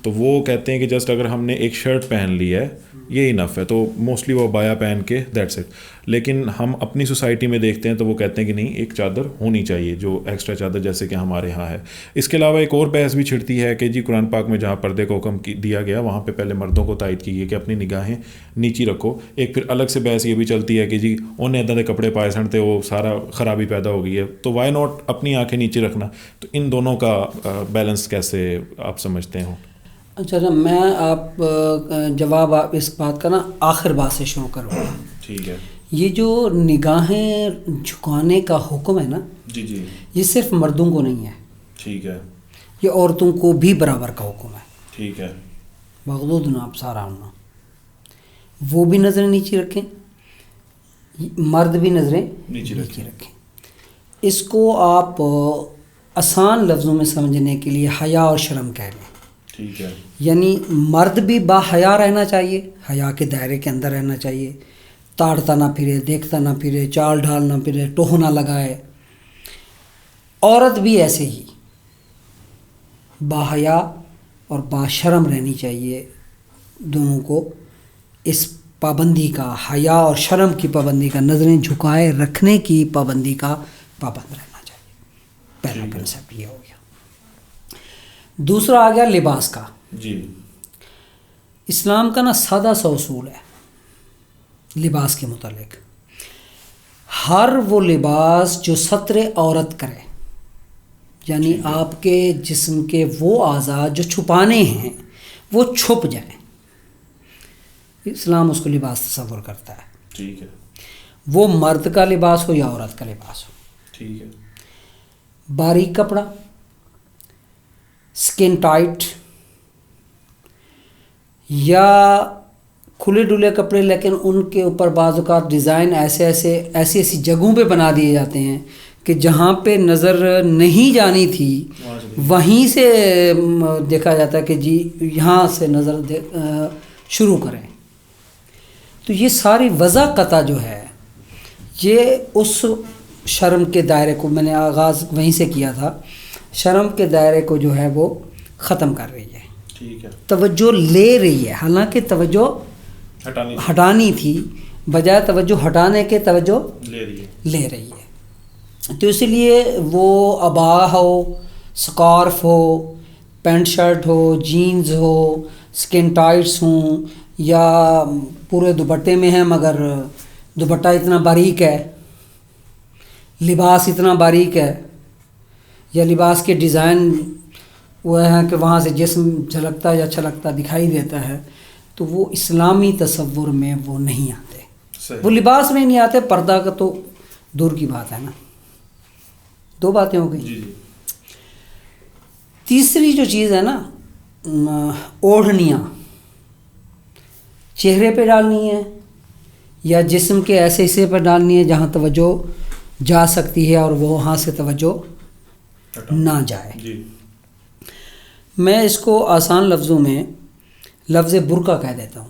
S2: تو وہ کہتے ہیں کہ جسٹ اگر ہم نے ایک شرٹ پہن لی ہے یہ انف ہے، تو موسٹلی وہ بایا پہن کے دیٹس اٹ. لیکن ہم اپنی سوسائٹی میں دیکھتے ہیں تو وہ کہتے ہیں کہ نہیں، ایک چادر ہونی چاہیے، جو ایکسٹرا چادر جیسے کہ ہمارے ہاں ہے. اس کے علاوہ ایک اور بحث بھی چھڑتی ہے کہ جی قرآن پاک میں جہاں پردے کو حکم دیا گیا وہاں پہ پہلے مردوں کو تائید کی گئی کہ اپنی نگاہیں نیچی رکھو. ایک پھر الگ سے بحث یہ بھی چلتی ہے کہ جی انہیں ادھر کپڑے پائے سنتے وہ سارا خرابی پیدا ہو گئی ہے، تو وائی ناٹ اپنی آنکھیں نیچے رکھنا. تو ان دونوں کا بیلنس کیسے آپ سمجھتے ہو؟
S1: اچھا، میں آپ جواب آپ اس بات کا نا آخر بات سے شروع کروں.
S2: ٹھیک ہے.
S1: یہ جو نگاہیں جھکانے کا حکم ہے نا،
S2: جی جی،
S1: یہ صرف مردوں کو نہیں ہے.
S2: ٹھیک ہے.
S1: یہ عورتوں کو بھی برابر کا حکم ہے.
S2: ٹھیک ہے.
S1: مغضوض نہ آپ سارا ہونا، وہ بھی نظریں نیچی رکھیں، مرد بھی نظریں نیچی رکھیں. اس کو آپ آسان لفظوں میں سمجھنے کے لیے حیا اور شرم کہہ لیں.
S2: ٹھیک ہے.
S1: یعنی مرد بھی با حیا رہنا چاہیے، حیا کے دائرے کے اندر رہنا چاہیے، تاڑتا نہ پھرے، دیکھتا نہ پھرے، چال ڈھال نہ پھرے، ٹوہ نہ لگائے. عورت بھی ایسے ہی با حیا اور با شرم رہنی چاہیے. دونوں کو اس پابندی کا، حیا اور شرم کی پابندی کا، نظریں جھکائے رکھنے کی پابندی کا پابند رہنا چاہیے. پہلا کنسیپٹ یہ ہو گیا. دوسرا آ گیا لباس کا.
S2: جی.
S1: اسلام کا نا سادہ سا اصول ہے لباس کے متعلق. ہر وہ لباس جو ستر عورت کرے، یعنی آپ کے جسم کے وہ اعضاء جو چھپانے ہیں وہ چھپ جائیں، اسلام اس کو لباس تصور کرتا ہے.
S2: ٹھیک ہے.
S1: وہ مرد کا لباس ہو یا عورت کا لباس ہو.
S2: ٹھیک ہے.
S1: باریک کپڑا، سکن ٹائٹ، یا کھلے ڈلے کپڑے لیکن ان کے اوپر بعض اوقات ڈیزائن ایسی جگہوں پہ بنا دیے جاتے ہیں کہ جہاں پہ نظر نہیں جانی تھی وہیں سے دیکھا جاتا ہے کہ جی یہاں سے نظر شروع کریں. تو یہ ساری وضاحت جو ہے یہ اس شرم کے دائرے کو، میں نے آغاز وہیں سے کیا تھا، شرم کے دائرے کو جو ہے وہ ختم کر رہی ہے.
S2: ٹھیک ہے.
S1: توجہ لے رہی ہے، حالانکہ توجہ ہٹانی تھی، بجائے توجہ ہٹانے کے توجہ لے رہی ہے. تو اسی لیے وہ ابا ہو، سکارف ہو، پینٹ شرٹ ہو، جینز ہو، سکن ٹائٹس ہوں، یا پورے دوپٹے میں ہیں مگر دوپٹہ اتنا باریک ہے، لباس اتنا باریک ہے، یا لباس کے ڈیزائن وہ ہیں کہ وہاں سے جسم جھلکتا یا چھلکتا دکھائی دیتا ہے، تو وہ اسلامی تصور میں وہ نہیں آتے. وہ لباس میں نہیں آتے. پردہ کا تو دور کی بات ہے نا. دو باتیں ہو گئی.
S2: جی.
S1: تیسری جو چیز ہے نا، اوڑھنیاں چہرے پہ ڈالنی ہے یا جسم کے ایسے حصے پہ ڈالنی ہے جہاں توجہ جا سکتی ہے اور وہ وہاں سے توجہ نہ جائے.
S2: جی.
S1: میں اس کو آسان لفظوں میں لفظ برقع کہہ دیتا ہوں.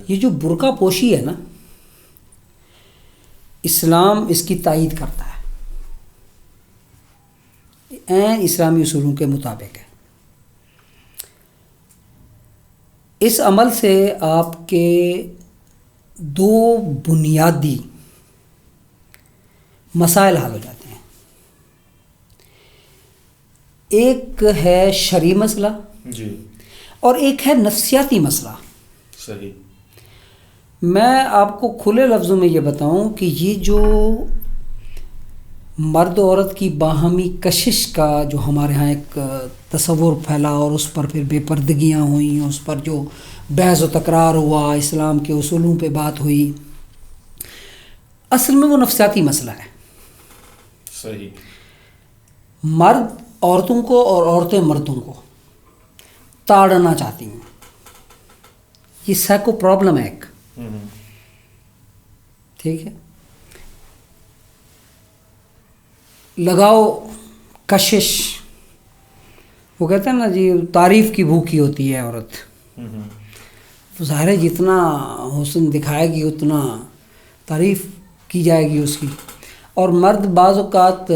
S1: یہ جو برقع پوشی ہے نا، اسلام اس کی تائید کرتا ہے، عین اسلامی اصولوں کے مطابق ہے. اس عمل سے آپ کے دو بنیادی مسائل حل ہو جاتے ہیں. ایک ہے شرعی مسئلہ،
S2: جی،
S1: اور ایک ہے نفسیاتی مسئلہ.
S2: صحیح.
S1: میں آپ کو کھلے لفظوں میں یہ بتاؤں کہ یہ جو مرد عورت کی باہمی کشش کا جو ہمارے ہاں ایک تصور پھیلا اور اس پر پھر بے پردگیاں ہوئیں، اس پر جو بحث و تکرار ہوا، اسلام کے اصولوں پہ بات ہوئی، اصل میں وہ نفسیاتی مسئلہ ہے.
S2: صحیح.
S1: مرد عورتوں کو اور عورتیں مردوں کو تاڑنا چاہتی ہیں. یہ سائیکو پرابلم ہے ایک. ٹھیک ہے. لگاؤ کشش، وہ کہتے ہیں نا جی تعریف کی بھوکی ہوتی ہے عورت. ظاہر ہے جتنا حسن دکھائے گی اتنا تعریف کی جائے گی اس کی. اور مرد بعض اوقات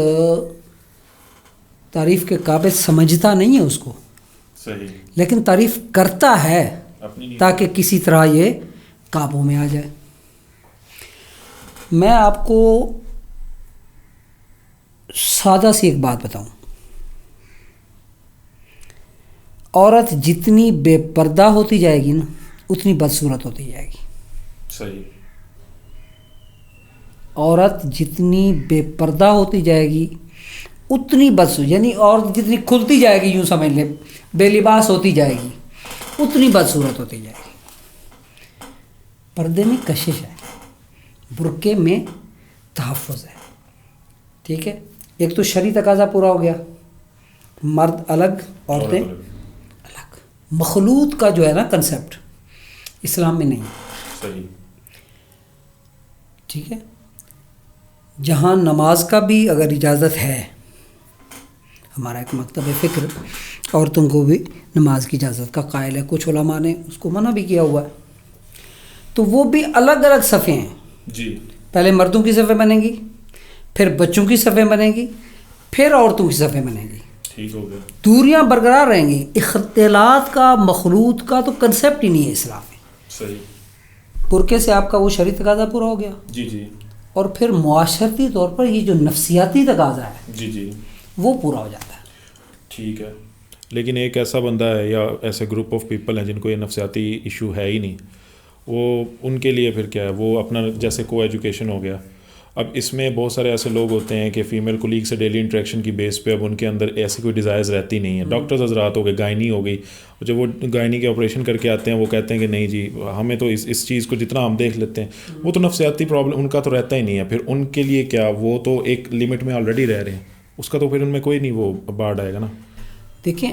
S1: تعریف کے قابل سمجھتا نہیں ہے اس کو.
S2: صحیح.
S1: لیکن تعریف کرتا ہے تاکہ کسی طرح یہ قابو میں آ جائے. میں آپ کو سادہ سی ایک بات بتاؤں، عورت جتنی بے پردہ ہوتی جائے گی نا اتنی بدصورت ہوتی جائے گی.
S2: صحیح.
S1: عورت جتنی بے پردہ ہوتی جائے گی اتنی بدصورت، یعنی عورت جتنی کھلتی جائے گی، یوں سمجھ لیں بے لباس ہوتی جائے گی، اتنی بدصورت ہوتی جائے گی. پردے میں کشش ہے، برقعے میں تحفظ ہے. ٹھیک ہے. ایک تو شرعی تقاضا پورا ہو گیا، مرد الگ عورتیں الگ. مخلوط کا جو ہے نا کنسیپٹ اسلام میں نہیں.
S2: صحیح.
S1: ٹھیک ہے. جہاں نماز کا بھی اگر اجازت ہے، ہمارا ایک مکتب فکر عورتوں کو بھی نماز کی اجازت کا قائل ہے، کچھ علماء نے اس کو منع بھی کیا ہوا ہے. تو وہ بھی الگ الگ صفیں ہیں.
S2: جی.
S1: پہلے مردوں کی صفیں بنیں گی، پھر بچوں کی صفیں بنیں گی، پھر عورتوں کی صفیں بنیں گی.
S2: ٹھیک ہو گیا.
S1: دوریاں برقرار رہیں گی. اختلاط کا مخلوط کا تو کنسیپٹ ہی نہیں ہے اسلام میں.
S2: صحیح.
S1: برقعے سے آپ کا وہ شرعی تقاضا پورا ہو گیا.
S2: جی جی.
S1: اور پھر معاشرتی طور پر یہ جو نفسیاتی تقاضا ہے
S2: جی جی
S1: وہ پورا ہو جاتا ہے.
S2: ٹھیک ہے. لیکن ایک ایسا بندہ ہے یا ایسے گروپ آف پیپل ہیں جن کو یہ نفسیاتی ایشو ہے ہی نہیں، وہ ان کے لیے پھر کیا ہے، وہ اپنا جیسے کو ایجوکیشن ہو گیا. اب اس میں بہت سارے ایسے لوگ ہوتے ہیں کہ فیمیل کولیگ سے ڈیلی انٹریکشن کی بیس پہ اب ان کے اندر ایسی کوئی ڈیزائرز رہتی نہیں ہے. ڈاکٹرز حضرات ہو گئے، گائنی ہو گئی، جب وہ گائنی کے آپریشن کر کے آتے ہیں وہ کہتے ہیں کہ نہیں جی ہمیں تو اس چیز کو جتنا ہم دیکھ لیتے ہیں، وہ تو نفسیاتی پرابلم ان کا تو رہتا ہی نہیں ہے. پھر ان کے لیے کیا، وہ تو ایک لمٹ میں آلریڈی رہ رہے ہیں، اس کا تو پھر ان میں کوئی نہیں وہ بارڈ آئے گا نا.
S1: دیکھیں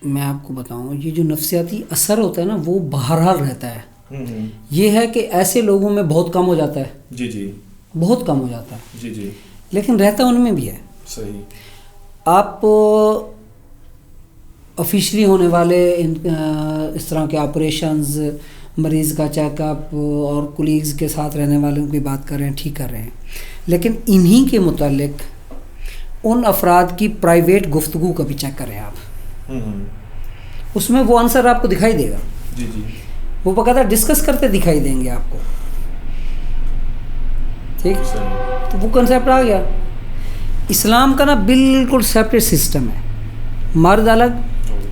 S1: میں آپ کو بتاؤں، یہ جو نفسیاتی اثر ہوتا ہے نا وہ بہرحال رہتا ہے. یہ ہے کہ ایسے لوگوں میں بہت کم ہو جاتا ہے.
S2: جی جی.
S1: بہت کم ہو جاتا ہے.
S2: جی جی.
S1: لیکن رہتا ان میں بھی ہے.
S2: صحیح.
S1: آپ آفیشلی ہونے والے اس طرح کے آپریشنز، مریض کا چیک اپ اور کولیگز کے ساتھ رہنے والوں کی بات کر رہے ہیں، ٹھیک کر رہے ہیں. لیکن انہی کے متعلق ان افراد کی پرائیویٹ گفتگو کا بھی چیک کریں آپ. اس میں وہ آنسر آپ کو دکھائی دے گا.
S2: جی جی.
S1: وہ باقاعدہ ڈسکس کرتے دکھائی دیں گے آپ کو. ٹھیک. تو وہ کنسیپٹ آ گیا. اسلام کا نا بالکل سیپریٹ سسٹم ہے. مرد الگ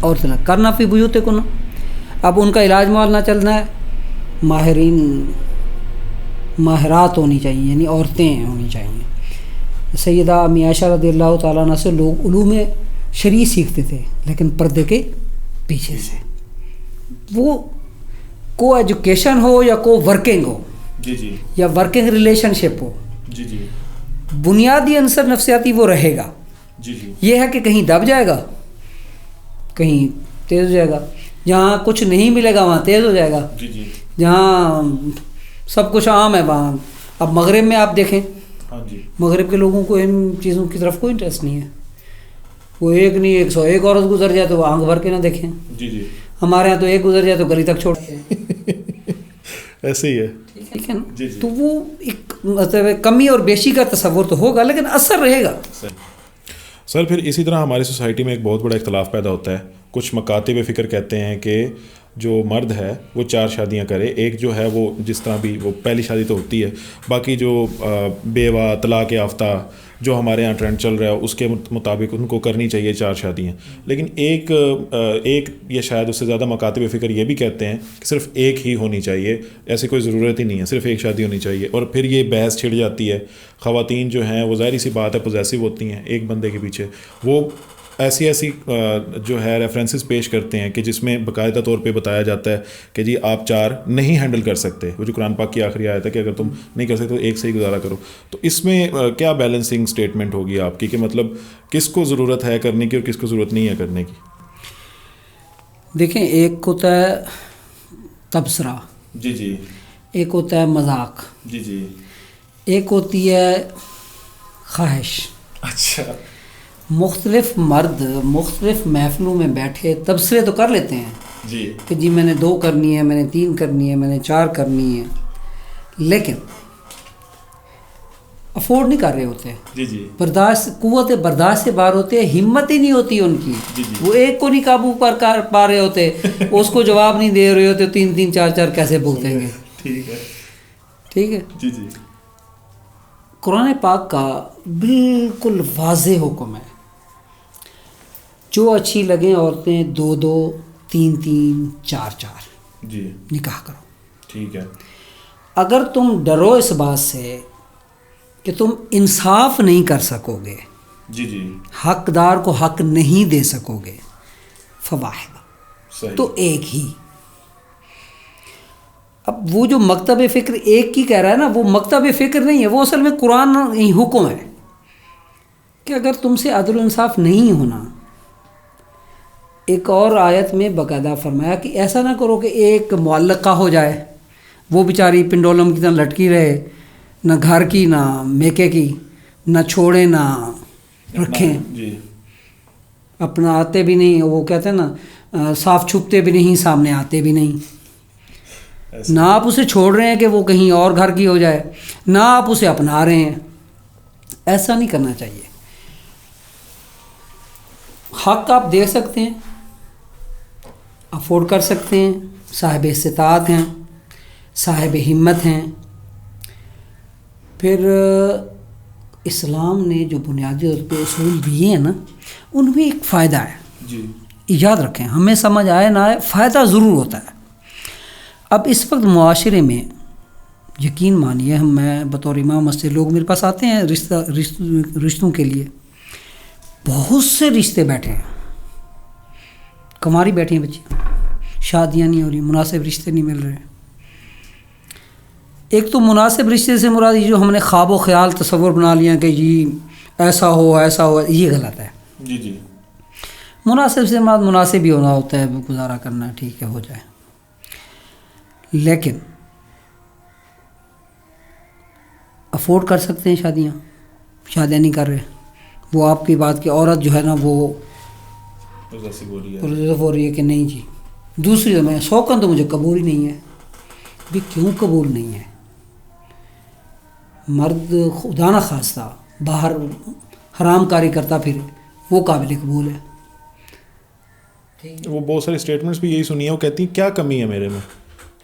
S1: عورت الگ. کرنا فی بیوتکم. اب ان کا علاج معالجہ چلنا ہے، ماہرین ماہرات ہونی چاہیے، یعنی عورتیں ہونی چاہیے. سیدہ امی عائشہ رضی اللہ تعالیٰ عنہ سے لوگ علوم شرعی سیکھتے تھے لیکن پردے کے پیچھے سے. وہ کو ایجوکیشن ہو یا کو ورکنگ ہو،
S2: جی جی،
S1: یا ورکنگ ریلیشن شپ ہو،
S2: جی جی،
S1: بنیادی عنصر نفسیاتی وہ رہے گا.
S2: جی جی.
S1: یہ ہے کہ کہیں دب جائے گا، کہیں تیز ہو جائے گا. جہاں کچھ نہیں ملے گا وہاں تیز ہو جائے گا.
S2: جی جی.
S1: جہاں سب کچھ عام ہے وہاں. اب مغرب میں آپ دیکھیں،
S2: ہاں جی،
S1: مغرب کے لوگوں کو ان چیزوں کی طرف کوئی انٹرسٹ نہیں ہے. وہ ایک نہیں 101 عورت گزر جائے تو وہ آنکھ بھر کے نہ دیکھیں.
S2: جی جی.
S1: ہمارے یہاں تو ایک گزر جائے تو گلی تک چھوڑ دیں.
S2: ایسے ہی ہے.
S1: ٹھیک ہے نا.
S2: جی جی.
S1: تو وہ ایک مطلب کمی اور بیشی کا تصور تو ہوگا لیکن اثر رہے گا.
S2: سر پھر اسی طرح ہماری سوسائٹی میں ایک بہت بڑا اختلاف پیدا ہوتا ہے. کچھ مکاتب فکر کہتے ہیں کہ جو مرد ہے وہ 4 شادیاں کرے. ایک جو ہے وہ جس طرح بھی وہ پہلی شادی تو ہوتی ہے، باقی جو بیوہ طلاق یافتہ جو ہمارے یہاں ٹرینڈ چل رہا ہے اس کے مطابق ان کو کرنی چاہیے 4 شادیاں. لیکن ایک یا شاید اس سے زیادہ مکاتب فکر یہ بھی کہتے ہیں کہ صرف ایک ہی ہونی چاہیے، ایسی کوئی ضرورت ہی نہیں ہے، صرف ایک شادی ہونی چاہیے. اور پھر یہ بحث چھڑ جاتی ہے. خواتین جو ہیں وہ ظاہری سی بات ہے پوزیسو ہوتی ہیں ایک بندے کے پیچھے. وہ ایسی جو ہے ریفرنسز پیش کرتے ہیں کہ جس میں باقاعدہ طور پہ بتایا جاتا ہے کہ جی آپ 4 نہیں ہینڈل کر سکتے. وہ جو قرآن پاک کی آخری آیت ہے کہ اگر تم نہیں کر سکتے تو ایک سے ہی گزارا کرو. تو اس میں کیا بیلنسنگ اسٹیٹمنٹ ہوگی آپ کی کہ مطلب کس کو ضرورت ہے کرنے کی اور کس کو ضرورت نہیں ہے کرنے کی؟
S1: دیکھیں، ایک ہوتا ہے تبصرہ،
S2: جی جی.
S1: ایک ہوتا ہے مذاق،
S2: جی جی.
S1: ایک ہوتی ہے خواہش.
S2: اچھا.
S1: مختلف مرد مختلف محفلوں میں بیٹھے تبصرے تو کر لیتے ہیں
S2: جی
S1: کہ جی میں نے 2 کرنی ہے، میں نے 3 کرنی ہے، میں نے 4 کرنی ہے، لیکن افورڈ نہیں کر رہے ہوتے.
S2: جی جی.
S1: قوت برداشت سے باہر ہوتے ہیں. ہمت ہی نہیں ہوتی ان کی.
S2: جی جی.
S1: وہ ایک کو نہیں قابو پر کر پا رہے ہوتے، اس کو جواب نہیں دے رہے ہوتے، 3 4 کیسے بولتے گے.
S2: ٹھیک ہے.
S1: ٹھیک ہے.
S2: جی جی.
S1: قرآن پاک کا بالکل واضح حکم ہے، جو اچھی لگیں عورتیں 2 3 4
S2: جی
S1: نکاح کرو.
S2: ٹھیک ہے.
S1: اگر تم ڈرو اس بات سے کہ تم انصاف نہیں کر سکو گے،
S2: جی جی،
S1: حقدار کو حق نہیں دے سکو گے، فواحد،
S2: صحیح.
S1: تو ایک ہی. اب وہ جو مکتب فکر ایک کی کہہ رہا ہے نا، وہ مکتب فکر نہیں ہے، وہ اصل میں قرآن حکم ہے کہ اگر تم سے عدل و انصاف نہیں ہونا. ایک اور آیت میں باقاعدہ فرمایا کہ ایسا نہ کرو کہ ایک معلقہ ہو جائے، وہ بیچاری پنڈولم کی طرح لٹکی رہے، نہ گھر کی نہ میکے کی، نہ چھوڑے نہ رکھیں.
S2: جی
S1: اپنا آتے بھی نہیں، وہ کہتے ہیں نا صاف چھپتے بھی نہیں، سامنے آتے بھی نہیں. نہ آپ اسے چھوڑ رہے ہیں کہ وہ کہیں اور گھر کی ہو جائے، نہ آپ اسے اپنا رہے ہیں. ایسا نہیں کرنا چاہیے. حق آپ دے سکتے ہیں، افورڈ کر سکتے ہیں، صاحب استطاعت ہیں، صاحب ہمت ہیں. پھر اسلام نے جو بنیادی طور پہ اصول دیے ہیں نا، ان میں ایک فائدہ ہے.
S2: جی
S1: یاد رکھیں، ہمیں سمجھ آئے نہ آئے، فائدہ ضرور ہوتا ہے. اب اس وقت معاشرے میں یقین مانیے، میں بطور امام مسجد لوگ میرے پاس آتے ہیں رشتوں کے لیے. بہت سے رشتے بیٹھے ہیں، کنواری بیٹھی ہیں بچی، شادیاں نہیں ہو رہی، مناسب رشتے نہیں مل رہے. ایک تو مناسب رشتے سے مراد یہ جو ہم نے خواب و خیال تصور بنا لیا کہ جی ایسا ہو ایسا ہو، یہ غلط ہے.
S2: جی جی
S1: مناسب سے مراد مناسب ہی ہونا ہوتا ہے، گزارا کرنا ٹھیک ہے، ہو جائے. لیکن افورڈ کر سکتے ہیں شادیاں نہیں کر رہے، وہ آپ کی بات کی عورت جو ہے نا وہ ہو رہی ہے کہ نہیں جی. دوسری میں شوقاً تو مجھے قبول ہی نہیں ہے. بھی کیوں قبول نہیں ہے؟ مرد خدا نہ خواستہ باہر حرام کاری کرتا پھر وہ قابل قبول ہے.
S2: وہ بہت سارے اسٹیٹمنٹس بھی یہی سنی ہے، وہ کہتی ہیں کیا کمی ہے میرے میں،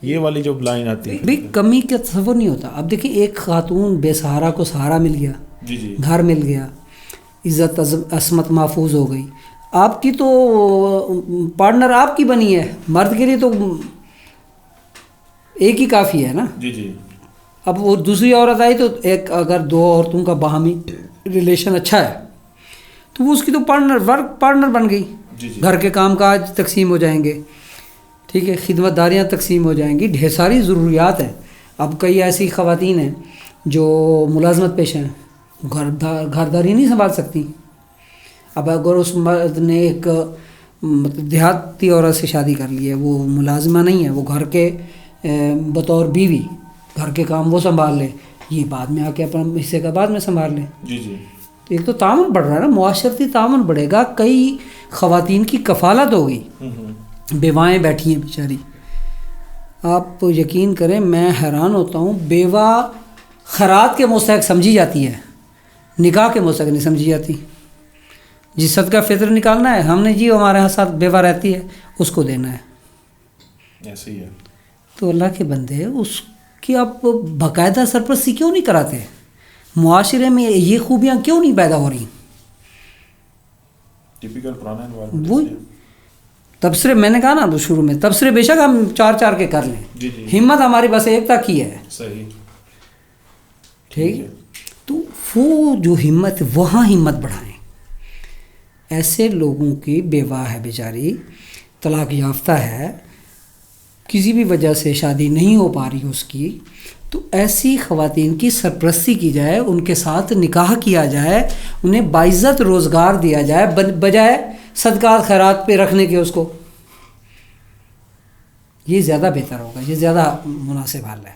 S2: یہ والی جو لائن آتی ہے.
S1: بھائی کمی کا تصور نہیں ہوتا. اب دیکھیں، ایک خاتون بے سہارا کو سہارا مل گیا،
S2: جی جی
S1: گھر مل گیا، عزت عصمت محفوظ ہو گئی. آپ کی تو پارٹنر آپ کی بنی ہے، مرد کے لیے تو ایک ہی کافی ہے نا.
S2: جی جی
S1: اب وہ دوسری عورت آئی تو ایک اگر دو عورتوں کا باہمی ریلیشن اچھا ہے تو وہ اس کی تو پارٹنر بن گئی.
S2: جی جی
S1: گھر کے کام کاج تقسیم ہو جائیں گے، ٹھیک ہے، خدمت داریاں تقسیم ہو جائیں گی، ڈھیر ساری ضروریات ہیں. اب کئی ایسی خواتین ہیں جو ملازمت پیشہ ہیں، گھرداری نہیں سنبھال سکتی. اب اگر اس مرد نے ایک دیہاتی عورت سے شادی کر لی ہے، وہ ملازمہ نہیں ہے، وہ گھر کے بطور بیوی گھر کے کام وہ سنبھال لے، یہ بعد میں آ کے اپنا حصے کا بعد میں سنبھال لے.
S2: جی جی
S1: تو ایک تو تعاون بڑھ رہا ہے نا، معاشرتی تعاون بڑھے گا. کئی خواتین کی کفالت ہوگی، بیوائیں بیٹھی ہیں بیچاری. آپ یقین کریں، میں حیران ہوتا ہوں، بیوہ خیرات کے مستحق سمجھی جاتی ہے، نکاح کے مستحق نہیں سمجھی جاتی. جس صدقہ فطر نکالنا ہے ہم نے جی، ہمارے یہاں ساتھ بیوہ رہتی ہے اس کو دینا ہے.
S2: ایسے ہی ہے.
S1: تو اللہ کے بندے، اس کی آپ باقاعدہ سرپرستی کیوں نہیں کراتے؟ معاشرے میں یہ خوبیاں کیوں نہیں پیدا ہو رہی؟
S2: ٹپیکل پرانا انوائرمنٹ.
S1: وہ تبصرے میں نے کہا نا شروع میں، تبصرے بے شک ہم چار کے کر لیں.
S2: جی جی
S1: ہمت ہماری بس ایک تک ہی ہے.
S2: صحیح.
S1: ٹھیک ہے، تو وہ جو ہمت، وہاں ہمت بڑھائیں. ایسے لوگوں کی بیوہ ہے بیچاری، طلاق یافتہ ہے، کسی بھی وجہ سے شادی نہیں ہو پا رہی اس کی، تو ایسی خواتین کی سرپرستی کی جائے، ان کے ساتھ نکاح کیا جائے، انہیں باعزت روزگار دیا جائے، بجائے صدقات خیرات پہ رکھنے کے اس کو. یہ زیادہ بہتر ہوگا، یہ زیادہ مناسب حال ہے.